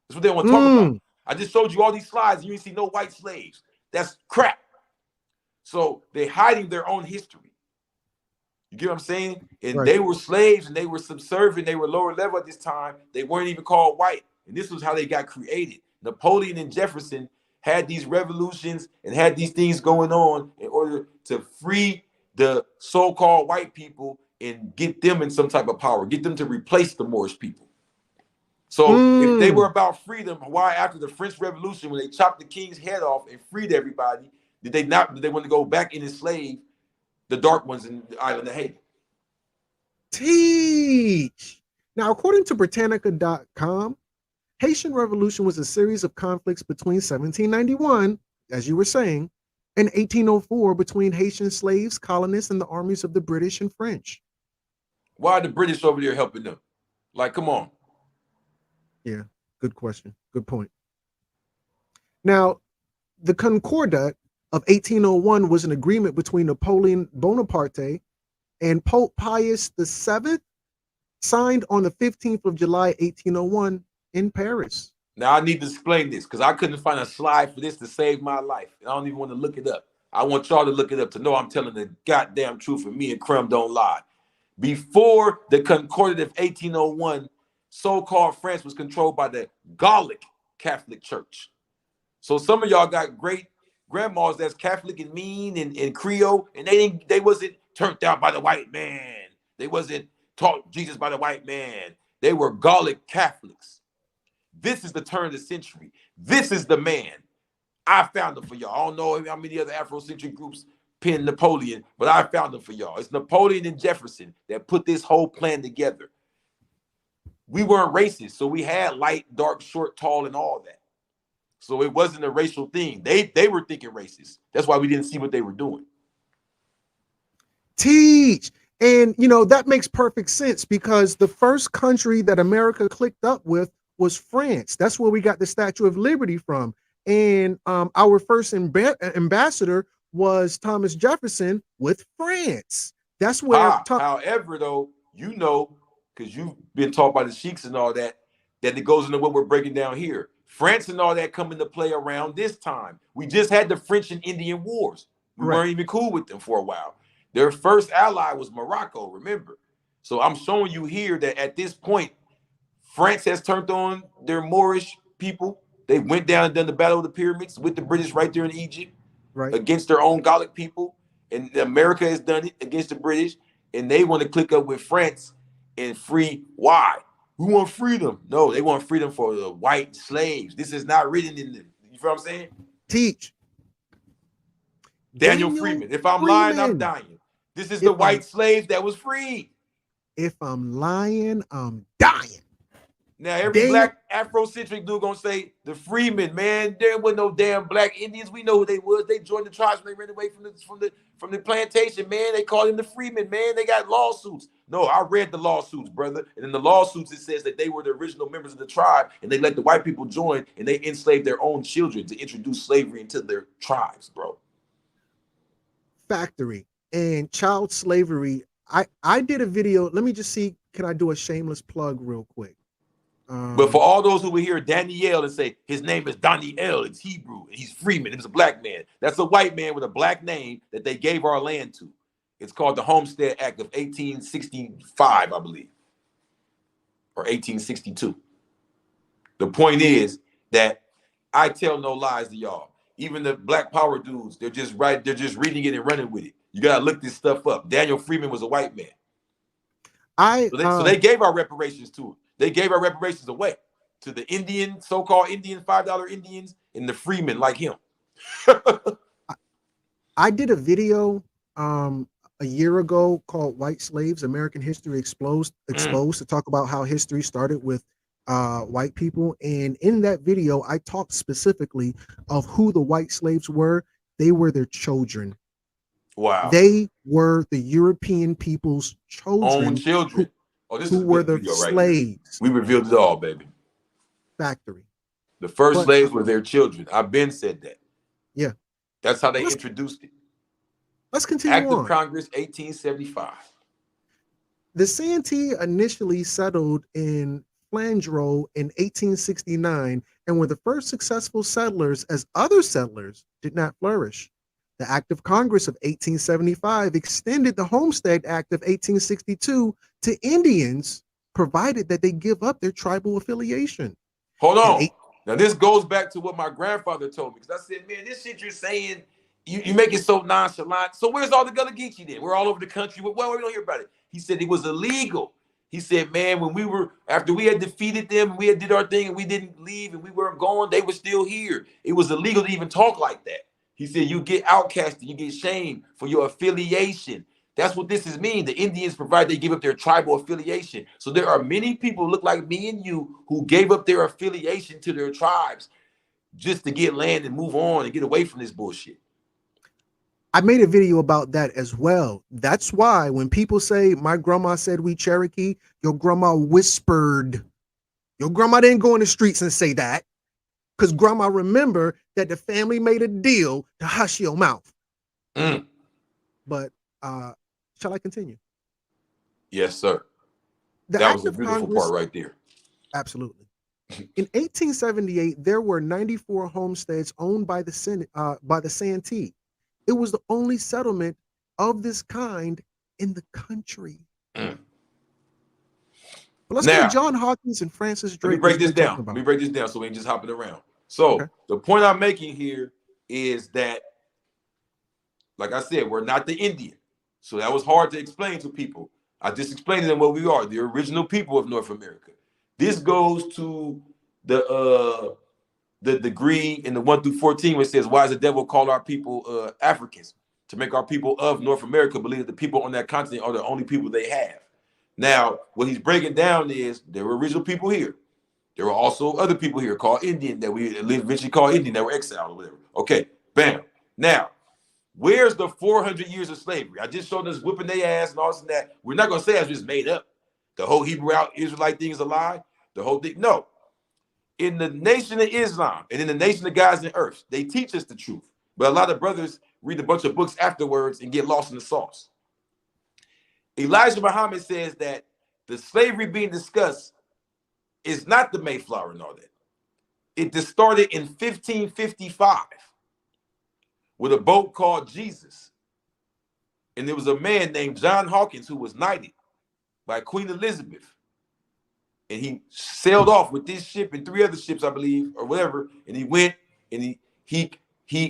That's what they want to talk about. I just showed you all these slides and you didn't see no white slaves. That's crap. So they're hiding their own history. You get what I'm saying? And they were slaves and they were subservient. They were lower level at this time. They weren't even called white. And this was how they got created. Napoleon and Jefferson had these revolutions and had these things going on in order to free the so-called white people and get them in some type of power, get them to replace the Moorish people. So if they were about freedom, why after the French Revolution, when they chopped the king's head off and freed everybody, did they want to go back and enslave the dark ones in the island of Haiti? Teach. Now, according to Britannica.com, Haitian Revolution was a series of conflicts between 1791, as you were saying, and 1804 between Haitian slaves, colonists, and the armies of the British and French. Why are the British over there helping them? Like, come on. Yeah, good question. Good point. Now, the Concordat of 1801 was an agreement between Napoleon Bonaparte and Pope Pius VII, signed on the 15th of July, 1801 in Paris. Now I need to explain this because I couldn't find a slide for this to save my life. And I don't even want to look it up. I want y'all to look it up to know I'm telling the goddamn truth and me and Crumb don't lie. Before the Concordat of 1801, so-called France was controlled by the Gallic Catholic Church. So some of y'all got great grandmas that's Catholic and mean and Creole, and they wasn't turned out by the white man. They wasn't taught Jesus by the white man. They were Gallic Catholics. This is the turn of the century. This is the man. I found him for y'all. I don't know how many other Afrocentric groups pinned Napoleon, but I found him for y'all. It's Napoleon and Jefferson that put this whole plan together. We weren't racist, so we had light, dark, short, tall, and all that. So it wasn't a racial thing. They were thinking racist. That's why we didn't see what they were doing. Teach. And, that makes perfect sense because the first country that America clicked up with was France. That's where we got the Statue of Liberty from. And our first ambassador was Thomas Jefferson with France. That's where. However, though, because you've been taught by the sheiks and all that it goes into what we're breaking down here. France and all that come into play around this time. We just had the French and Indian Wars. We weren't even cool with them for a while. Their first ally was Morocco, remember? So I'm showing you here that at this point, France has turned on their Moorish people. They went down and done the Battle of the Pyramids with the British right there in Egypt against their own Gallic people. And America has done it against the British. And they want to click up with France and free. Why? We want freedom. No, they want freedom for the white slaves. This is not written in them. You feel what I'm saying? Teach. Daniel Freeman. If I'm lying, I'm dying. This is the white slaves that was freed. If I'm lying, I'm dying. Now, every black Afrocentric dude gonna say the Freemen, man. There was no damn black Indians. We know who they was. They joined the tribes when they ran away from the plantation, man. They called them the Freemen, man. They got lawsuits. No, I read the lawsuits, brother. And in the lawsuits, it says that they were the original members of the tribe, and they let the white people join, and they enslaved their own children to introduce slavery into their tribes, bro. Factory and child slavery. I did a video. Let me just see. Can I do a shameless plug real quick? But for all those who will hear Daniel and say his name is Daniel, it's Hebrew, and he's Freeman, he was a black man. That's a white man with a black name that they gave our land to. It's called the Homestead Act of 1865, I believe, or 1862. The point is that I tell no lies to y'all. Even the Black Power dudes, they're just reading it and running with it. You gotta look this stuff up. Daniel Freeman was a white man. So they gave our reparations to him. They gave our reparations away to the Indian, so-called Indian, $5 Indians, and the freemen like him. I did a video a year ago called White Slaves, American History Exposed to talk about how history started with white people. And in that video, I talked specifically of who the white slaves were. They were their children. Wow. They were the European people's own children. Who were the slaves. We revealed it all, baby. Factory. The first slaves were their children. I've been said that. Yeah. That's how they introduced it. Let's continue Act on. of Congress, 1875. The Santee initially settled in Flandreau in 1869 and were the first successful settlers as other settlers did not flourish. The Act of Congress of 1875 extended the Homestead Act of 1862 to Indians, provided that they give up their tribal affiliation. Hold on. Now, this goes back to what my grandfather told me, because I said, man, this shit you're saying, you make it so nonchalant. So where's all the Gullah and Ogeechee then? We're all over the country. Well, we don't hear about it. He said it was illegal. He said, man, after we had defeated them, we had did our thing, and we didn't leave, and we weren't going, they were still here. It was illegal to even talk like that. He said, you get outcasted, you get shamed for your affiliation. That's what this is mean. The Indians provide, they give up their tribal affiliation. So there are many people who look like me and you who gave up their affiliation to their tribes just to get land and move on and get away from this bullshit. I made a video about that as well. That's why when people say, my grandma said we Cherokee, your grandma whispered. Your grandma didn't go in the streets and say that. Because grandma remember that the family made a deal to hush your mouth. But shall I continue? Yes, sir. That was a beautiful part right there. Absolutely. In 1878, there were 94 homesteads owned by the Santee. It was the only settlement of this kind in the country. Mm. But let's go to Now, John Hawkins and Francis let me Drake, break as we this were talking down. Let about. me break this down so we ain't just hopping around. Okay. So the point I'm making here is that, like I said, we're not the Indian. So that was hard to explain to people. I just explained to them what we are, the original people of North America. This goes to the degree in the 1 through 14 where it says, why does the devil call our people Africans? To make our people of North America believe that the people on that continent are the only people they have. Now, what he's breaking down is there were original people here. There were also other people here called Indian that we eventually called Indian that were exiled or whatever. Okay, bam. Now, where's the 400 years of slavery? I just showed us whipping their ass and all this and that. We're not going to say it's just made up. The whole Hebrew Israelite thing is a lie. The whole thing. No. In the Nation of Islam and in the Nation of Gods and Earths, they teach us the truth. But a lot of brothers read a bunch of books afterwards and get lost in the sauce. Elijah Muhammad says that the slavery being discussed is not the Mayflower and all that. It just started in 1555 with a boat called Jesus. And there was a man named John Hawkins who was knighted by Queen Elizabeth. And he sailed off with this ship and 3 other ships, I believe, or whatever. And he went and he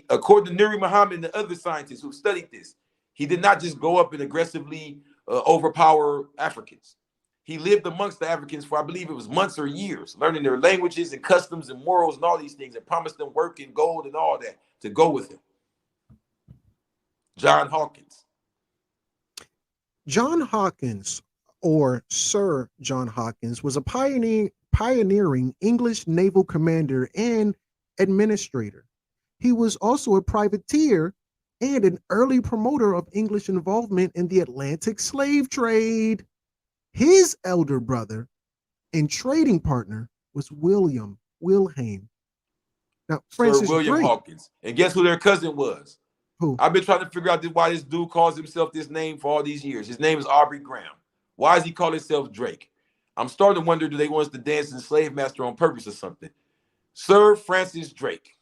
according to Nuri Muhammad and the other scientists who studied this, he did not just go up and aggressively overpower Africans. He lived amongst the Africans for, I believe it was months or years, learning their languages and customs and morals and all these things, and promised them work and gold and all that to go with him. John Hawkins. John Hawkins, or Sir John Hawkins, was a pioneering English naval commander and administrator. He was also a privateer and an early promoter of English involvement in the Atlantic slave trade. His elder brother and trading partner was William Wilhelm. Now, Sir Francis William Drake. Hawkins. And guess who their cousin was? Who? I've been trying to figure out why this dude calls himself this name for all these years. His name is Aubrey Graham. Why does he call himself Drake? I'm starting to wonder, do they want us to dance in Slave Master on purpose or something? Sir Francis Drake.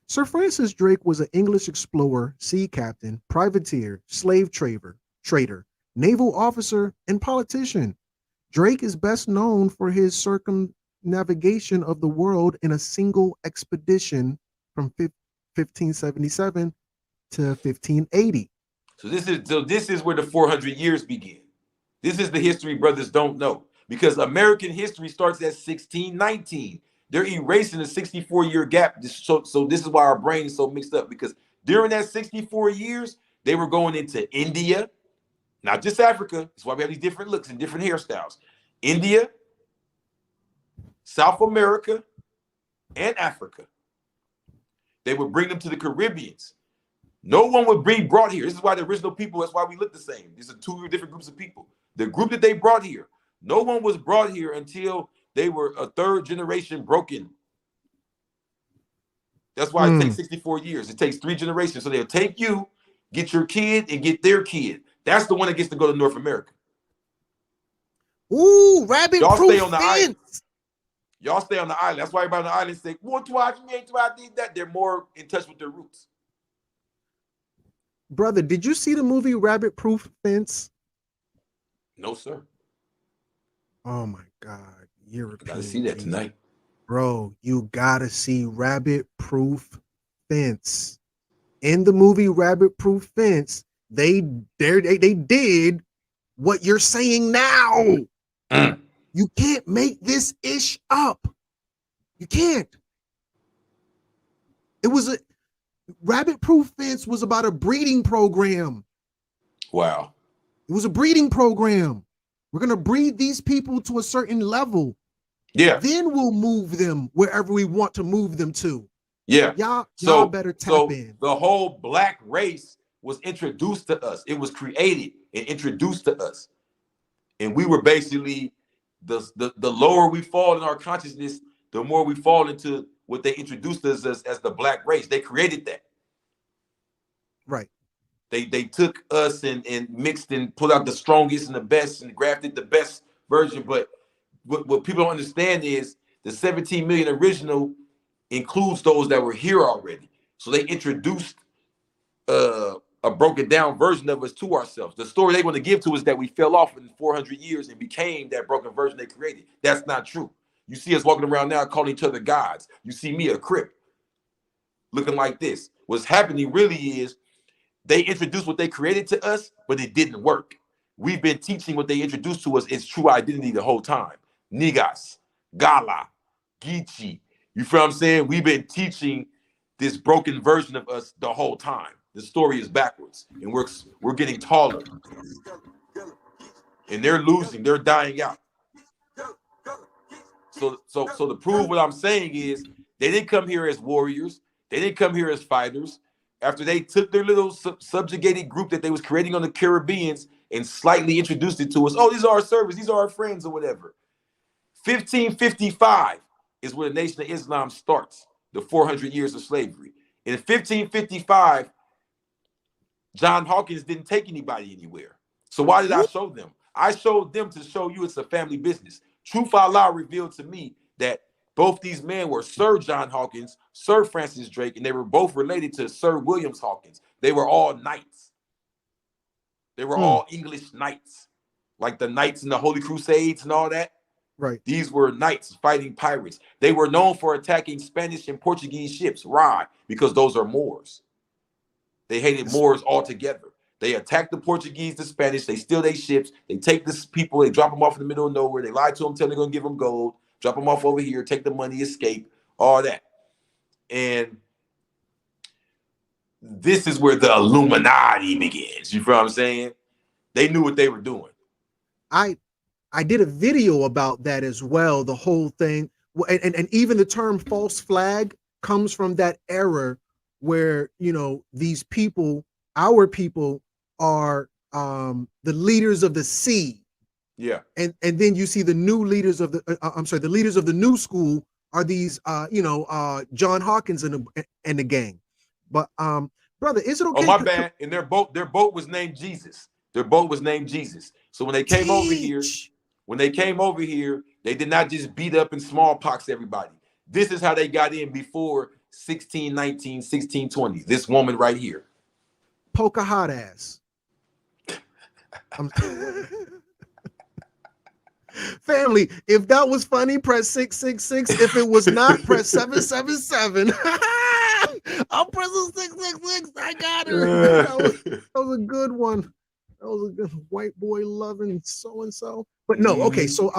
Sir Francis Drake was an English explorer, sea captain, privateer, slave trader, naval officer, and politician. Drake is best known for his circumnavigation of the world in a single expedition from 1577 to 1580. So this is where the 400 years begin. This is the history brothers don't know, because American history starts at 1619. They're erasing the 64-year gap. So this is why our brain is so mixed up, because during that 64 years, they were going into India, not just Africa. That's why we have these different looks and different hairstyles. India, South America, and Africa. They would bring them to the Caribbeans. No one would be brought here. This is why the original people, that's why we look the same. These are 2 different groups of people. The group that they brought here, no one was brought here until they were a 3rd generation broken. That's why it takes 64 years. It takes 3 generations. So they'll take you, get your kid, and get their kid. That's the one that gets to go to North America. Ooh, rabbit Y'all proof stay on the fence. island. Y'all stay on the island. That's why everybody on the island say, "What do I did that?" They're more in touch with their roots. Brother, did you see the movie Rabbit Proof Fence? No, sir. Oh my God. European. I gotta see that tonight. Bro, you gotta see Rabbit Proof Fence. In the movie Rabbit Proof Fence, they did what you're saying now. You can't make this ish up. You can't. It was a Rabbit Proof Fence was about a breeding program. Wow. It was a breeding program. We're going to breed these people to a certain level. Yeah. Then we'll move them wherever we want to move them to. Yeah. Y'all better tap in. The whole black race was introduced to us. It was created and introduced to us. And we were basically, the lower we fall in our consciousness, the more we fall into what they introduced us as the black race. They created that. Right. They took us and mixed and pulled out the strongest and the best and grafted the best version. But what people don't understand is The 17 million original includes those that were here already. So they introduced a broken down version of us to ourselves. The story they want to give to us that we fell off in 400 years and became that broken version they created. That's not true. You see us walking around now calling each other gods. You see me, a Crip, looking like this. What's happening really is they introduced what they created to us, but it didn't work. We've been teaching what they introduced to us its true identity the whole time. Niggas, Gullah, Ogeechee. You feel what I'm saying? We've been teaching this broken version of us the whole time. The story is backwards, and we're getting taller. And they're losing, they're dying out. So to prove what I'm saying is they didn't come here as warriors, they didn't come here as fighters. After they took their little subjugated group that they was creating on the Caribbeans and slightly introduced it to us. Oh, these are our servants, these are our friends or whatever. 1555 is where the Nation of Islam starts, the 400 years of slavery. In 1555, John Hawkins didn't take anybody anywhere. So why did I show them? I showed them to show you it's a family business. Truth Allah revealed to me that both these men were Sir John Hawkins, Sir Francis Drake, and they were both related to Sir Williams Hawkins. They were all knights. They were all English knights, like the knights in the Holy Crusades and all that. Right. These were knights fighting pirates. They were known for attacking Spanish and Portuguese ships. Why? Because those are Moors. They hated Moors altogether. They attack the Portuguese, the Spanish, they steal their ships, they take this people, they drop them off in the middle of nowhere, they lie to them, tell them they're going to give them gold, drop them off over here, take the money, escape, all that. And this is where the Illuminati begins. You feel what I'm saying? They knew what they were doing. I did a video about that as well, the whole thing. And even the term false flag comes from that era where, you know, these people, our people, are the leaders of the sea. Yeah. And then you see the new leaders of the the leaders of the new school are these John Hawkins and the gang. But brother, is it okay? Oh, my bad. And their boat was named Jesus. Their boat was named Jesus. So when they came over here, they did not just beat up and smallpox everybody. This is how they got in before 1619, 1620. This woman right here. Pocahontas. Family, if that was funny, press 666. If it was not, press 777. I'm pressing 666. I got her. That was a good one. That was a good white boy loving so-and-so. But no, okay, so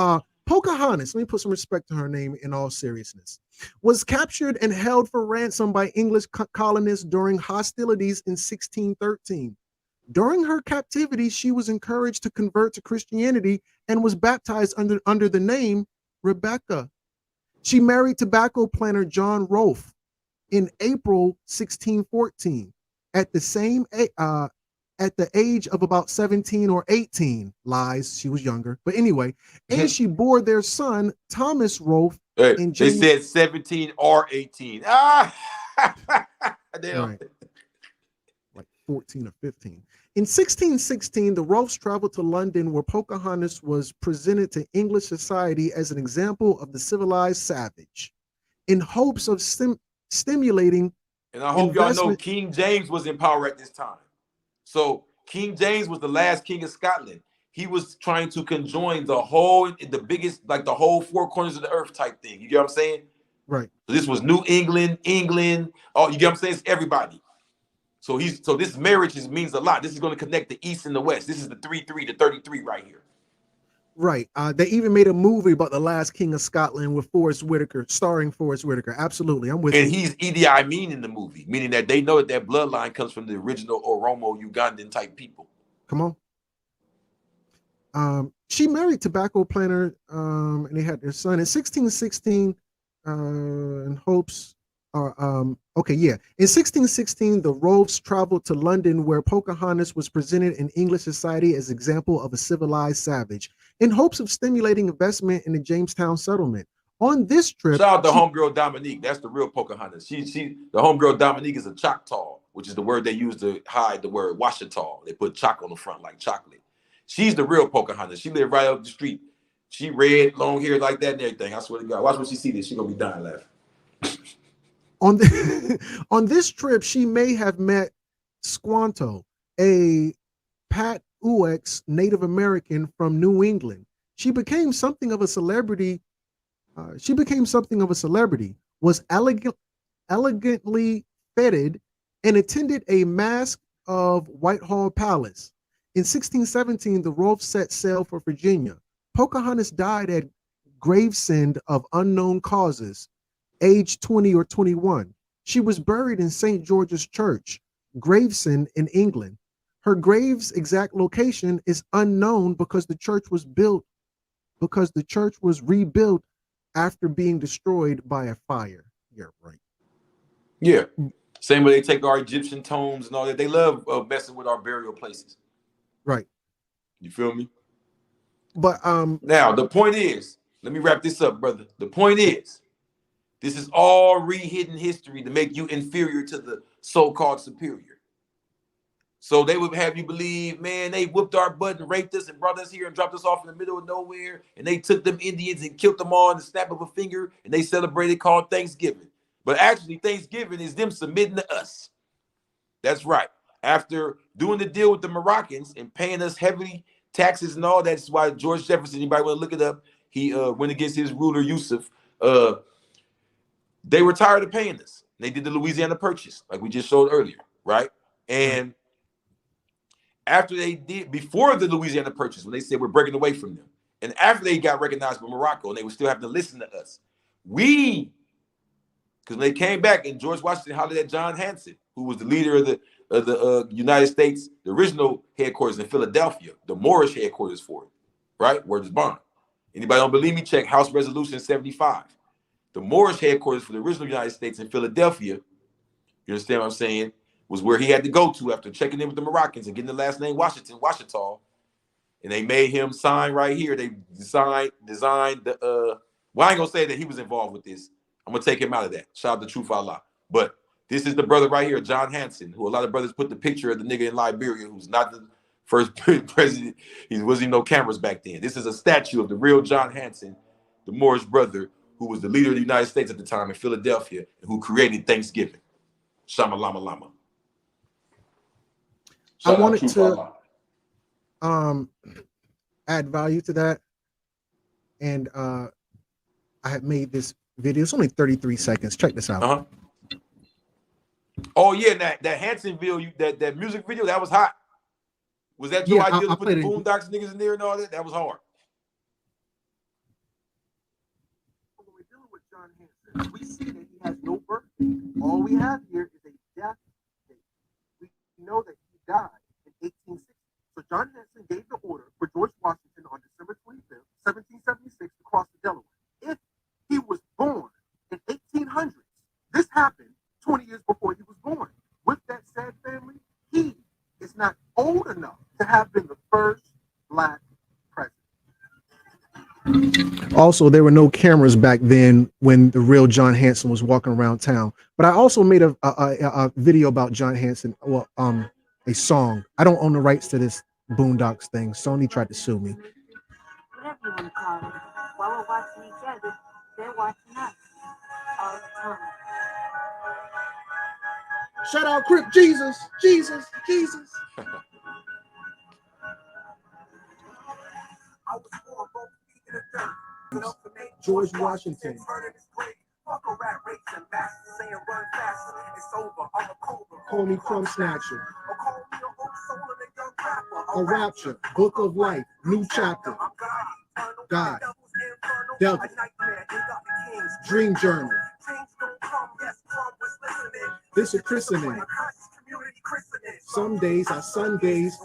Pocahontas, let me put some respect to her name in all seriousness, was captured and held for ransom by English colonists during hostilities in 1613. During her captivity, she was encouraged to convert to Christianity and was baptized under the name Rebecca. She married tobacco planter John Rolfe in April 1614 at the age of about 17 or 18. Lies, she was younger. But anyway, and she bore their son, Thomas Rolfe. Hey, they said 17 or 18. Ah! Damn. Right. Like 14 or 15. In 1616, the Rolfes traveled to London, where Pocahontas was presented to English society as an example of the civilized savage, in hopes of stimulating. And I hope y'all know King James was in power at this time. So King James was the last king of Scotland. He was trying to conjoin the whole four corners of the earth type thing. You get what I'm saying? Right. So this was New England. Oh, you get what I'm saying? It's everybody. So this marriage means a lot. This is going to connect the East and the West. This is the 3-3 to 33 right here. Right. They even made a movie about the last king of Scotland with Forrest Whitaker, starring Forrest Whitaker. Absolutely. I'm with you. And he's Idi Amin in the movie, meaning that they know that bloodline comes from the original Oromo Ugandan type people. Come on. She married tobacco planter, and they had their son in 1616, in hopes. In 1616, the Rolfes traveled to London, where Pocahontas was presented in English society as an example of a civilized savage, in hopes of stimulating investment in the Jamestown settlement. On this trip, shout out to homegirl Dominique. That's the real Pocahontas. The homegirl Dominique is a Choctaw, which is the word they use to hide the word Washita. They put choc on the front like chocolate. She's the real Pocahontas. She lived right up the street. She red, long hair like that and everything. I swear to God. Watch when she see this. She gonna be dying laughing. On on this trip, she may have met Squanto, a Pat-Uex Native American from New England. She became something of a celebrity. Was elegantly feted, and attended a masque of Whitehall Palace. In 1617, the Rolfes set sail for Virginia. Pocahontas died at Gravesend of unknown causes, age 20 or 21. She was buried in St. George's Church, Gravesend in England. Her grave's exact location is unknown because the church was rebuilt after being destroyed by a fire. Yeah, right. Yeah. Same way they take our Egyptian tombs and all that. They love messing with our burial places. Right. You feel me? But now the point is, let me wrap this up, brother. The point is, this is all rehidden history to make you inferior to the so-called superior. So they would have you believe, man, they whooped our butt and raped us and brought us here and dropped us off in the middle of nowhere. And they took them Indians and killed them all in the snap of a finger. And they celebrated called Thanksgiving. But actually, Thanksgiving is them submitting to us. That's right. After doing the deal with the Moroccans and paying us heavy taxes and all, that's why George Jefferson, anybody want to look it up, he went against his ruler, Yusuf. They were tired of paying us. They did the Louisiana Purchase, like we just showed earlier, right? And after they did, before the Louisiana Purchase, when they said we're breaking away from them, and after they got recognized by Morocco and they would still have to listen to us, because when they came back and George Washington hollered at John Hansen, who was the leader of the United States, the original headquarters in Philadelphia, the Moorish headquarters for it, right? Word is bond. Anybody don't believe me? Check House Resolution 75. The Moorish headquarters for the original United States in Philadelphia, you understand what I'm saying, was where he had to go to after checking in with the Moroccans and getting the last name Washington. And they made him sign right here. They designed the, well, I ain't gonna say that he was involved with this. I'm gonna take him out of that. Shout out to Truth Allah. But this is the brother right here, John Hansen, who a lot of brothers put the picture of the nigga in Liberia who's not the first president. He wasn't even no cameras back then. This is a statue of the real John Hansen, the Moorish brother who was the leader of the United States at the time in Philadelphia and who created Thanksgiving. Shama Lama Lama. I wanted to add value to that. And I had made this video. It's only 33 seconds. Check this out. Uh-huh. Oh yeah, that Hansen video, that music video, that was hot. Was that your idea to put the Boondocks niggas in there and all that? That was hard. When we're dealing with John Hansen, we see that he has no birthday. All we have here is a death date. We know that he died in 1860. So John Hansen gave the order for George Washington on December 25th, 1776 to cross the Delaware. If he was born in 1800s, this happened 20 years before he was born. With that said, family, he is not old enough to have been the first Black president. Also, there were no cameras back then when the real John Hansen was walking around town. But I also made a video about John Hansen, well, a song. I don't own the rights to this Boondocks thing. Sony tried to sue me. Whatever you want to call it. While we're watching each other, they're watching us all the time. Shout out Crip Jesus, Jesus, Jesus. George Washington. Call me Crumb Snatcher. A rapture, book of life, new chapter. God, devil, dream journal. This a christening. Some days are Sundays,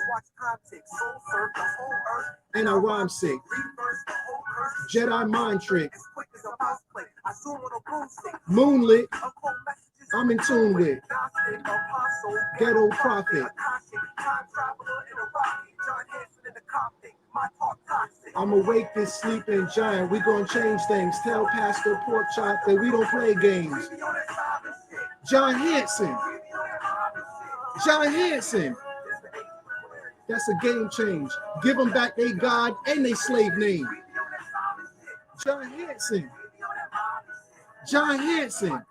and I rhyme sick. Jedi mind trick. Moonlit, I'm in tune with. Ghetto prophet. I'm awake this sleeping giant. We gonna change things. Tell Pastor Pork Chop that we don't play games. John Hansen. John Hansen. That's a game change. Give them back their God and their slave name. John Hansen. John Hansen.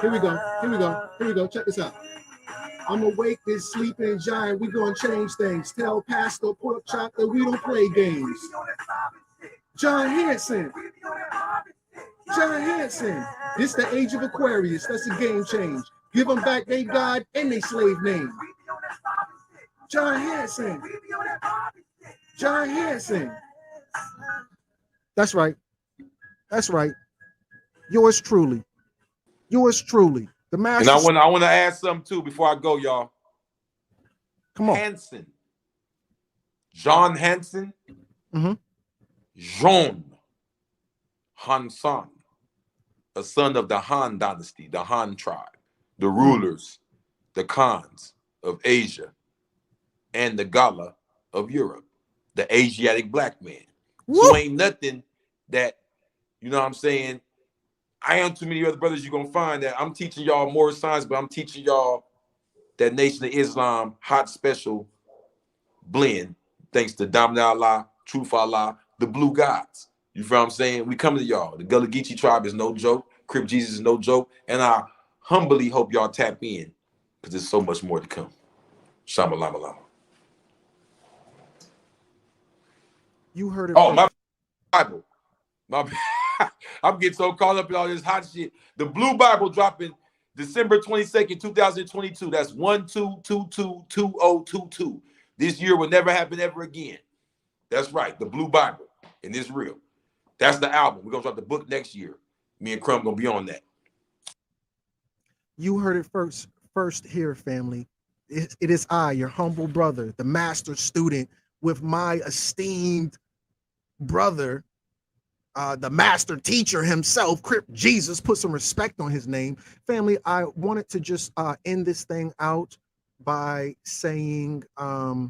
Here we go. Here we go. Here we go. Check this out. I'm awake this sleeping giant. We gonna change things. Tell Pastor Pork Chop that we don't play games. John Hansen. John Hansen. This the age of Aquarius. That's a game change. Give them back they God and they slave name. John Hansen. John Hansen. That's right. That's right. Yours truly. Yours truly. The master. And I want to add something too before I go, y'all. Come on. Hansen. John Hansen. Mm-hmm. Jean Hansen, a son of the Han dynasty, the Han tribe, the rulers, the Khans of Asia, and the Gullah of Europe, the Asiatic black man. Woo! So ain't nothing that, you know what I'm saying, I am too many other brothers you're going to find that I'm teaching y'all more science, but I'm teaching y'all that Nation of Islam hot special blend, thanks to Dominant Allah, Truth Allah, the Blue Gods. You feel what I'm saying? We coming to y'all. The Gullah and Ogeechee tribe is no joke. Crip Jesus is no joke. And I humbly hope y'all tap in because there's so much more to come. Shama Lama Lama. You heard it. Oh, my Bible. I'm getting so caught up in all this hot shit. The Blue Bible dropping December 22nd, 2022. That's 12222022. This year will never happen ever again. That's right. The Blue Bible. And it's real. That's the album. We're going to drop the book next year. Me and Crumb going to be on that. You heard it first here, family. It is I, your humble brother, the master student, with my esteemed brother, the master teacher himself, Crip Jesus. Put some respect on his name. Family, I wanted to just end this thing out by saying, I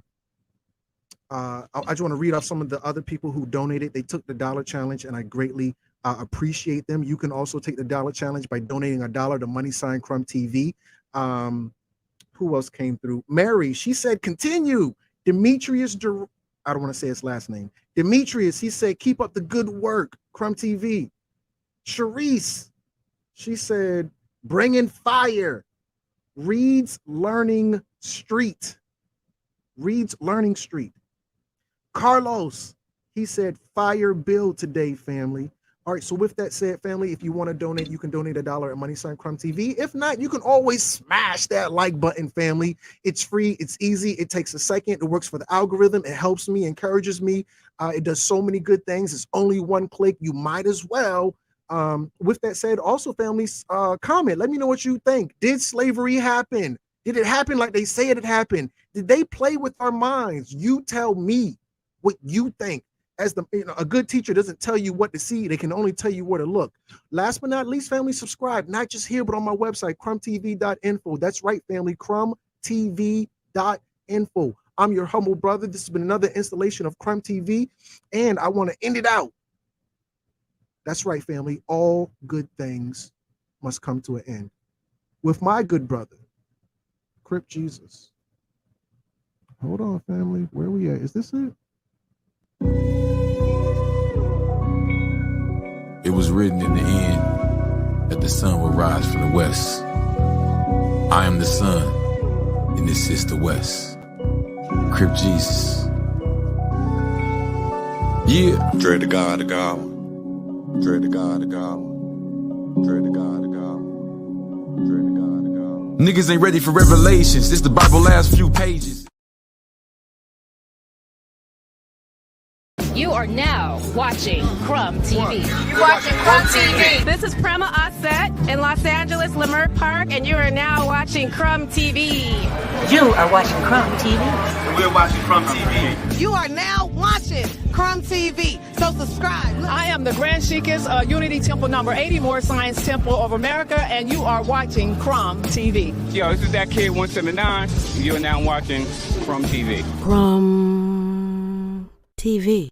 just want to read off some of the other people who donated. They took the dollar challenge, and I greatly appreciate them. You can also take the dollar challenge by donating $1 to # Crumb TV. Who else came through? Mary, she said, continue. Demetrius, I don't want to say his last name. Demetrius, he said, keep up the good work, Crumb TV. Sharice, she said, bring in fire. Reed's Learning Street. Reed's Learning Street. Carlos, he said, fire bill today, family. All right, so with that said, family, if you want to donate, you can donate $1 at # Crumb TV. If not, you can always smash that like button, family. It's free. It's easy. It takes a second. It works for the algorithm. It helps me, encourages me. It does so many good things. It's only one click. You might as well. With that said, also, families, comment. Let me know what you think. Did slavery happen? Did it happen like they say it happened? Did they play with our minds? You tell me what you think. As a good teacher doesn't tell you what to see, they can only tell you where to look. Last but not least, family, subscribe, not just here, but on my website, crumbtv.info. That's right, family, crumbtv.info. I'm your humble brother. This has been another installation of Crumb TV, and I want to end it out. That's right, family. All good things must come to an end. With my good brother, Crip Jesus. Hold on, family. Where are we at? Is this it? It was written in the end that the sun will rise from the west. I am the sun, and this is the west. Crip Jesus. Yeah. Dread the God of God. Dread the God of God. Dread the God of God. Dread the God of God. Niggas ain't ready for revelations. This the Bible last few pages. You are now watching Crumb TV. You're watching Crumb TV. This is Prema Osset in Los Angeles, Leimert Park, and you are now watching Crumb TV. You are watching Crumb TV. And we're watching Crumb TV. You are now watching Crumb TV. So subscribe. I am the Grand Sheikess, Unity Temple number 80, More Science Temple of America, and you are watching Crumb TV. Yo, this is that kid 179. You're now watching Crumb TV. Crumb TV.